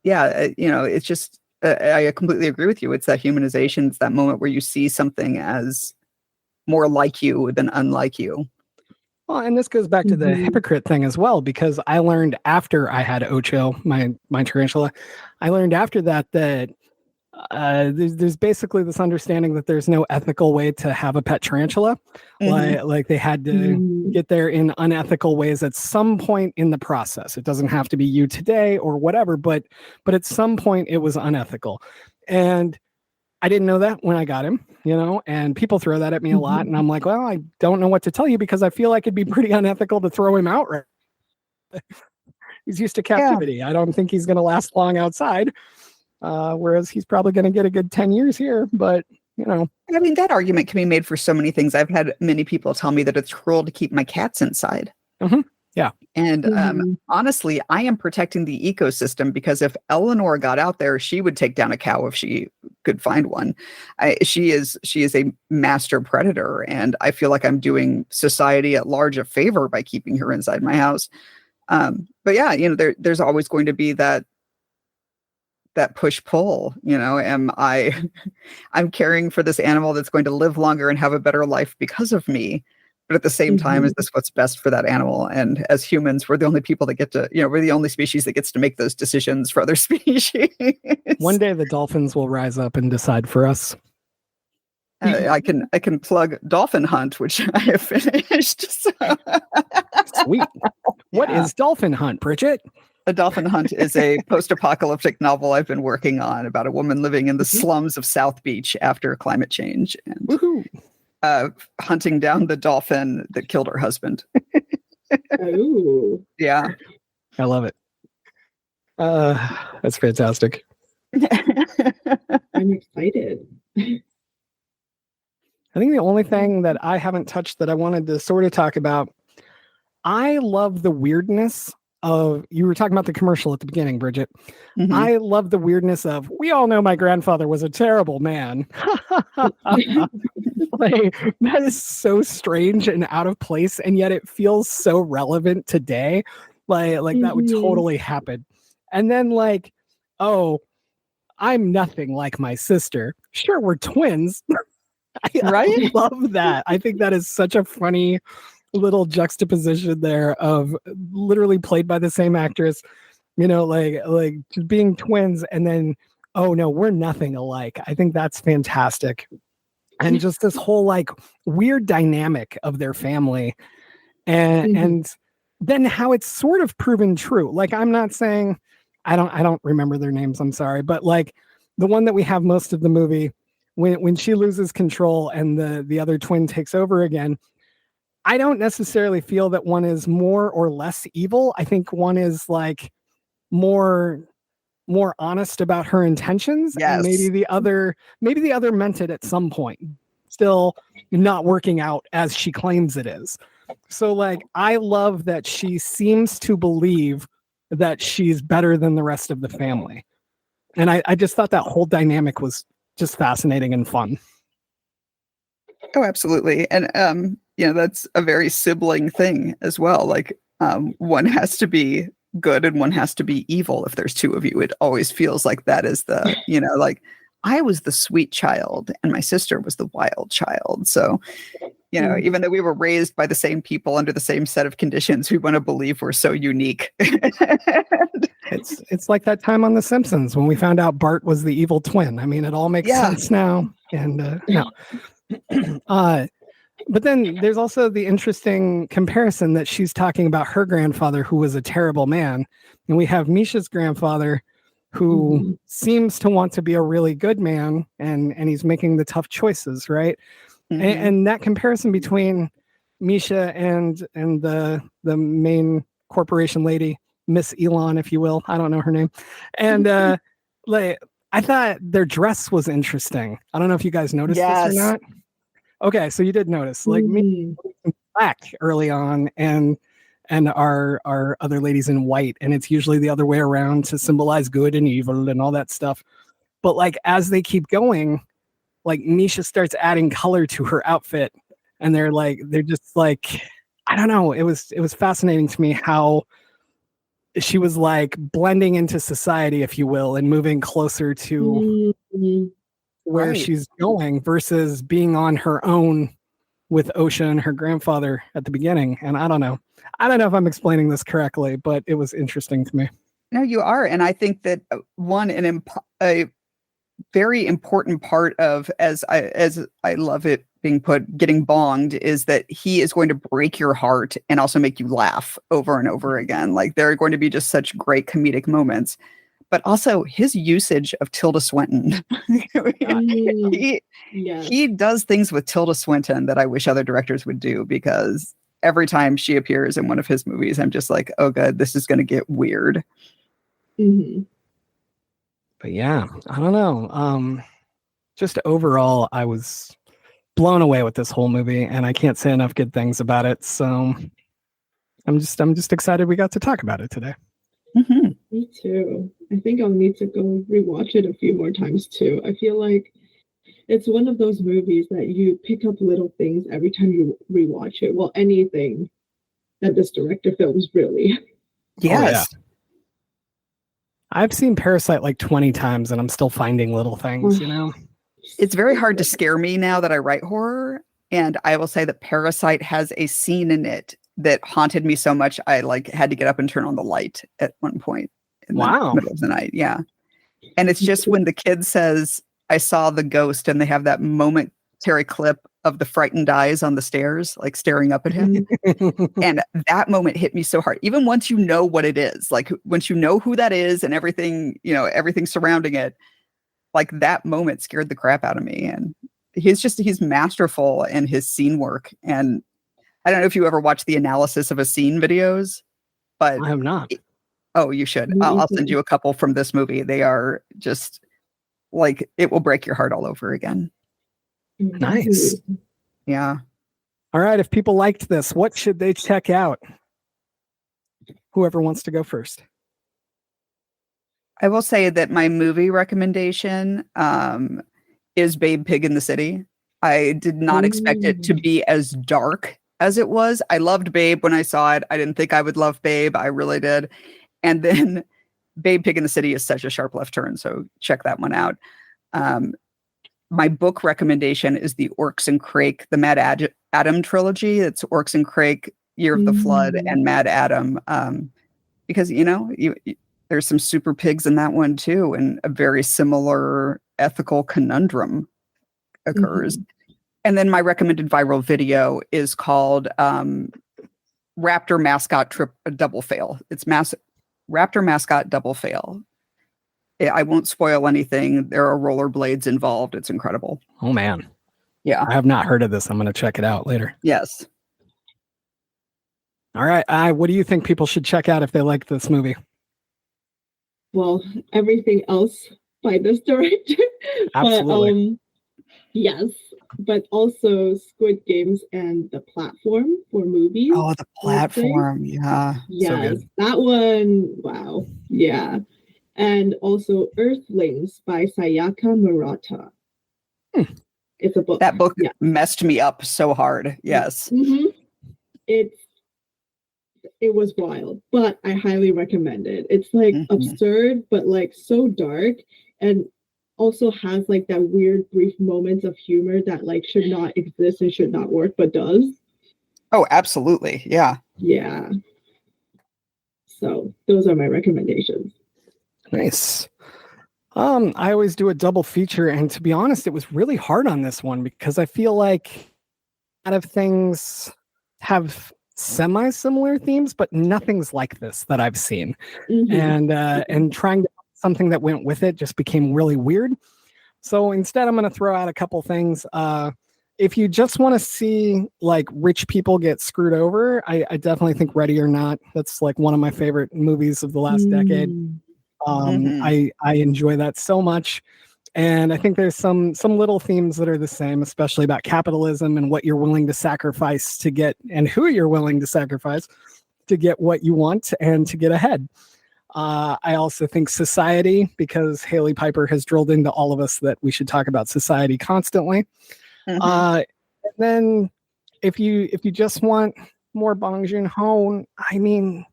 it's just I completely agree with you. It's that humanization. It's that moment where you see something as more like you than unlike you. Well, and this goes back to the hypocrite thing as well, because I learned after I had Ocho, my tarantula, I learned after that there's basically this understanding that there's no ethical way to have a pet tarantula. Like they had to get there in unethical ways at some point in the process. It doesn't have to be you today or whatever, but at some point it was unethical. And I didn't know that when I got him, and people throw that at me a lot. And I'm like, well, I don't know what to tell you, because I feel like it'd be pretty unethical to throw him out. Right. He's used to captivity. Yeah. I don't think he's going to last long outside. Whereas he's probably going to get a good 10 years here, but I mean, that argument can be made for so many things. I've had many people tell me that it's cruel to keep my cats inside. Yeah. And honestly, I am protecting the ecosystem, because if Eleanor got out there, she would take down a cow if she could find one. She is a master predator, and I feel like I'm doing society at large a favor by keeping her inside my house. But yeah, there's always going to be that push-pull, I'm caring for this animal that's going to live longer and have a better life because of me. But at the same time, is this what's best for that animal? And as humans, we're the only people that get to, we're the only species that gets to make those decisions for other species. One day the dolphins will rise up and decide for us. I can plug Dolphin Hunt, which I have finished. So. Sweet. What is Dolphin Hunt, Bridget? A Dolphin Hunt is a post-apocalyptic novel I've been working on about a woman living in the slums of South Beach after climate change, and hunting down the dolphin that killed her husband. Oh, yeah, I love it. That's fantastic. I'm excited. I think the only thing that I haven't touched that I wanted to sort of talk about, I love the weirdness of, you were talking about the commercial at the beginning, Bridget. I love the weirdness of, we all know my grandfather was a terrible man. Like, that is so strange and out of place, and yet it feels so relevant today. Like that would totally happen. And then oh, I'm nothing like my sister. Sure, we're twins. I love that. I think that is such a funny little juxtaposition there of literally played by the same actress, like just being twins, and then, oh no, we're nothing alike. I think that's fantastic. And just this whole weird dynamic of their family, and then how it's sort of proven true. I'm not saying, I don't remember their names, I'm sorry, but the one that we have most of the movie, when she loses control and the other twin takes over again, I don't necessarily feel that one is more or less evil. I think one is more honest about her intentions. Yes. And maybe the other meant it at some point, still not working out as she claims it is. So I love that she seems to believe that she's better than the rest of the family. And I just thought that whole dynamic was just fascinating and fun. Oh, absolutely. And, that's a very sibling thing as well. One has to be good and one has to be evil. If there's two of you, it always feels like that is the, I was the sweet child and my sister was the wild child. So, even though we were raised by the same people under the same set of conditions, we want to believe we're so unique. It's like that time on The Simpsons when we found out Bart was the evil twin. I mean, it all makes sense now. And but then there's also the interesting comparison that she's talking about her grandfather, who was a terrible man. And we have Misha's grandfather, who seems to want to be a really good man, and he's making the tough choices, right? And that comparison between Misha and the main corporation lady, Miss Elon, if you will, I don't know her name, and I thought their dress was interesting. I don't know if you guys noticed this or not. Okay, so you did notice, me in black early on, and our other ladies in white, and it's usually the other way around to symbolize good and evil and all that stuff. But as they keep going, Misha starts adding color to her outfit, and they're just I don't know. It was fascinating to me how she was like blending into society, if you will, and moving closer to where she's going versus being on her own with OKJA and her grandfather at the beginning. And I don't know if I'm explaining this correctly, but it was interesting to me. No, you are. And I think that a very important part of, as I love it being put, getting bonged, is that he is going to break your heart and also make you laugh over and over again. Like, there are going to be just such great comedic moments, but also his usage of Tilda Swinton. He does things with Tilda Swinton that I wish other directors would do, because every time she appears in one of his movies, I'm just like, oh, good, this is going to get weird. Mm-hmm. But yeah, I don't know. Just overall, I was blown away with this whole movie, and I can't say enough good things about it. So I'm just excited we got to talk about it today. Mm-hmm. Me too. I think I'll need to go rewatch it a few more times too. I feel like it's one of those movies that you pick up little things every time you rewatch it. Well, anything that this director films, really. Yes. Oh, yeah. I've seen Parasite like 20 times and I'm still finding little things, you know? It's very hard to scare me now that I write horror. And I will say that Parasite has a scene in it that haunted me so much I had to get up and turn on the light at one point in the middle of the night. Yeah. And it's just when the kid says, I saw the ghost, and they have that momentary clip of the frightened eyes on the stairs, like staring up at him. And that moment hit me so hard. Even once you know what it is, like once you know who that is and everything, everything surrounding it, like that moment scared the crap out of me. And he's masterful in his scene work. And I don't know if you ever watch the analysis of a scene videos, but I have not. Oh, you should. I'll send you a couple from this movie. They are just like, it will break your heart all over again. Nice. Yeah. All right. If people liked this, what should they check out? Whoever wants to go first. I will say that my movie recommendation is Babe, Pig in the City. I did not expect it to be as dark as it was. I loved Babe when I saw it. I didn't think I would love Babe. I really did. And then Babe, Pig in the City is such a sharp left turn. So check that one out. My book recommendation is the Orcs and Crake, the Mad Adam trilogy. It's Orcs and Crake, Year of the Flood, and Mad Adam. Because, there's some super pigs in that one too. And a very similar ethical conundrum occurs. And then my recommended viral video is called Raptor Mascot Double Fail. It's Raptor Mascot Double Fail. I won't spoil anything. There are rollerblades involved. It's incredible. Oh, man. Yeah. I have not heard of this. I'm going to check it out later. Yes. All right. What do you think people should check out if they like this movie? Well, everything else by this director. Absolutely. But, yes. But also Squid Games and The Platform for movies. Oh, The Platform. Yeah. Yes. So good. That one. Wow. Yeah. And also Earthlings by Sayaka Murata. It's a book. That book messed me up so hard. Yes. Mm-hmm. It was wild, but I highly recommend it. It's like absurd, but like so dark, and also has like that weird brief moments of humor that like should not exist and should not work, but does. Oh, absolutely. Yeah. Yeah. So those are my recommendations. Nice. I always do a double feature, and to be honest, it was really hard on this one because I feel like a lot of things have semi-similar themes, but nothing's like this that I've seen. And trying to something that went with it just became really weird. So instead, I'm going to throw out a couple things. If you just want to see like rich people get screwed over, I definitely think Ready or Not. That's like one of my favorite movies of the last decade. I enjoy that so much. And I think there's some little themes that are the same, especially about capitalism and what you're willing to sacrifice to get, and who you're willing to sacrifice to get what you want and to get ahead. I also think Society, because Haley Piper has drilled into all of us that we should talk about society constantly. And then if you just want more Bong Joon-ho, I mean,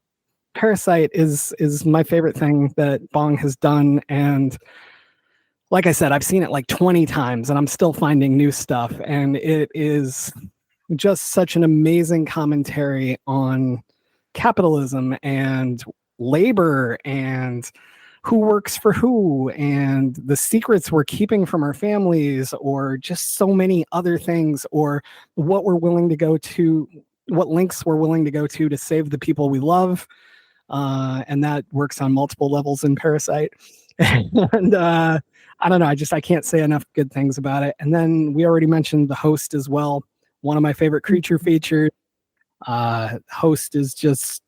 Parasite is my favorite thing that Bong has done, and like I said, I've seen it like 20 times, and I'm still finding new stuff, and it is just such an amazing commentary on capitalism and labor and who works for who and the secrets we're keeping from our families, or just so many other things, or what we're willing to go to, what links we're willing to go to save the people we love. And that works on multiple levels in Parasite. And I don't know, I can't say enough good things about it. And then we already mentioned The Host as well. One of my favorite creature features. Host is just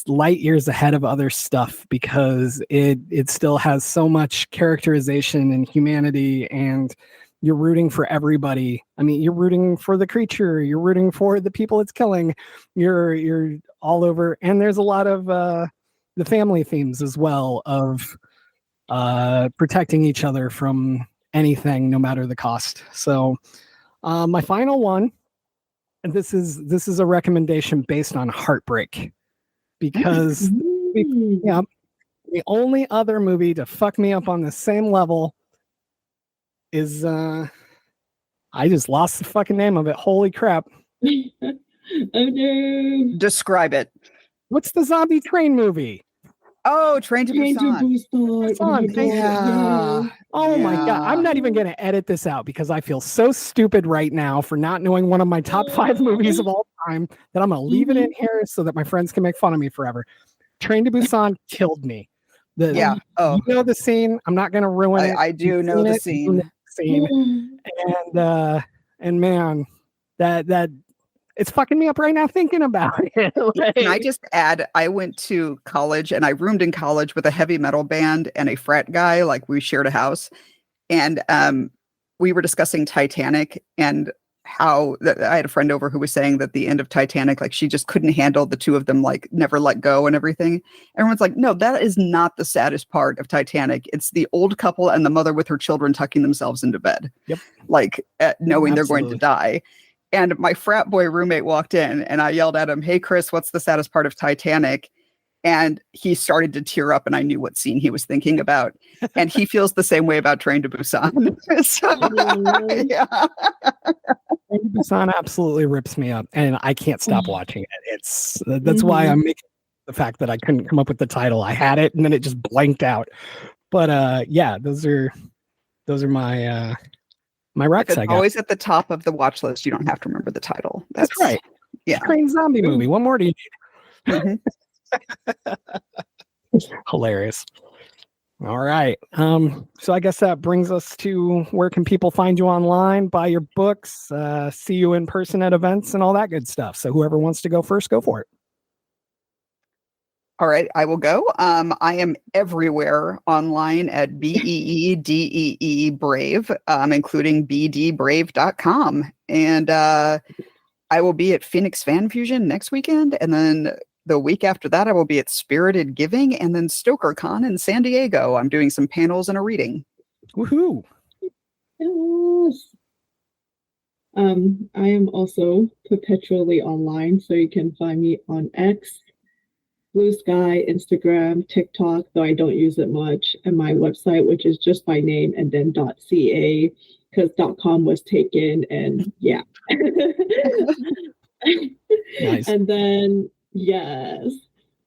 light years ahead of other stuff, because it still has so much characterization and humanity, and you're rooting for everybody. I mean, you're rooting for the creature, you're rooting for the people it's killing, you're all over. And there's a lot of the family themes as well, of protecting each other from anything, no matter the cost. So my final one, and this is a recommendation based on heartbreak, because the only other movie to fuck me up on the same level is I just lost the fucking name of it. Holy crap. Oh no. Describe it. What's the zombie train movie? Oh, Train to Busan. Busan. Oh my God. Yeah. Oh my God. Yeah. I'm not even going to edit this out, because I feel so stupid right now for not knowing one of my top 5 movies of all time, that I'm going to leave it in here so that my friends can make fun of me forever. Train to Busan killed me. Yeah. Oh, You know the scene. I'm not going to ruin it. I do know the scene. And man, that it's fucking me up right now thinking about it. Like, Can I just add, I went to college and I roomed in college with a heavy metal band and a frat guy. Like, we shared a house, and we were discussing Titanic, and how I had a friend over who was saying that the end of Titanic, like, she just couldn't handle the two of them, like, never let go and everything. Everyone's like, no, that is not the saddest part of Titanic. It's the old couple and the mother with her children tucking themselves into bed. Yep. Like, knowing Absolutely. they're going to die. And my frat boy roommate walked in, and I yelled at him, "Hey, Chris, what's the saddest part of Titanic?" And he started to tear up, and I knew what scene he was thinking about. And he feels the same way about Train to Busan. So, yeah. Train to Busan absolutely rips me up, and I can't stop watching it. That's why I'm making the fact that I couldn't come up with the title. I had it, and then it just blanked out. But yeah, those are my my recs. It's I guess. always at the top of the watch list. You don't have to remember the title. That's right. Yeah. Train zombie movie. What more do you need? Mhm. Hilarious. All right. So I guess that brings us to, where can people find you online, buy your books, see you in person at events, and all that good stuff. So whoever wants to go first, go for it. All right, I will go. I am everywhere online at BEEDEE Brave, including bdbrave.com. And I will be at Phoenix Fan Fusion next weekend. And then the week after that, I will be at Spirited Giving and then StokerCon in San Diego. I'm doing some panels and a reading. Woohoo. Yes. I am also perpetually online, so you can find me on X, Blue Sky, Instagram, TikTok, though I don't use it much, and my website, which is just my name and then .ca, because .com was taken, and yeah. Nice. And then, yes.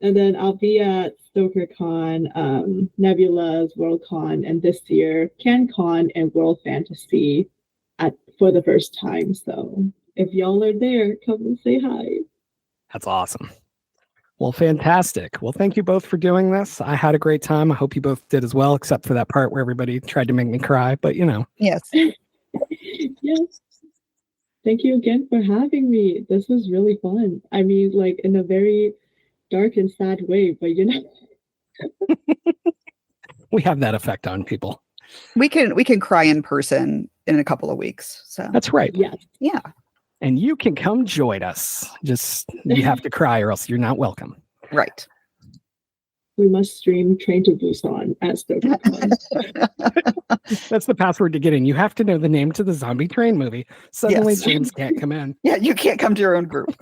And then I'll be at StokerCon, Nebula's Worldcon, and this year, CanCon and World Fantasy for the first time. So if y'all are there, come and say hi. That's awesome. Well, fantastic. Well, thank you both for doing this. I had a great time. I hope you both did as well, except for that part where everybody tried to make me cry, but you know. Yes. Yes. Thank you again for having me. This was really fun. I mean, like, in a very dark and sad way, but you know. We have that effect on people. We can cry in person in a couple of weeks. So That's right. Yes. yeah. And you can come join us. Just, you have to cry or else you're not welcome. Right. We must stream Train to Busan at StokerCon. That's the password to get in. You have to know the name to the zombie train movie. Suddenly Yes. James can't come in. Yeah, you can't come to your own group.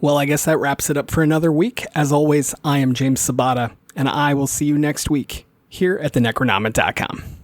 Well, I guess that wraps it up for another week. As always, I am James Sabata, and I will see you next week here at thenecronomist.com.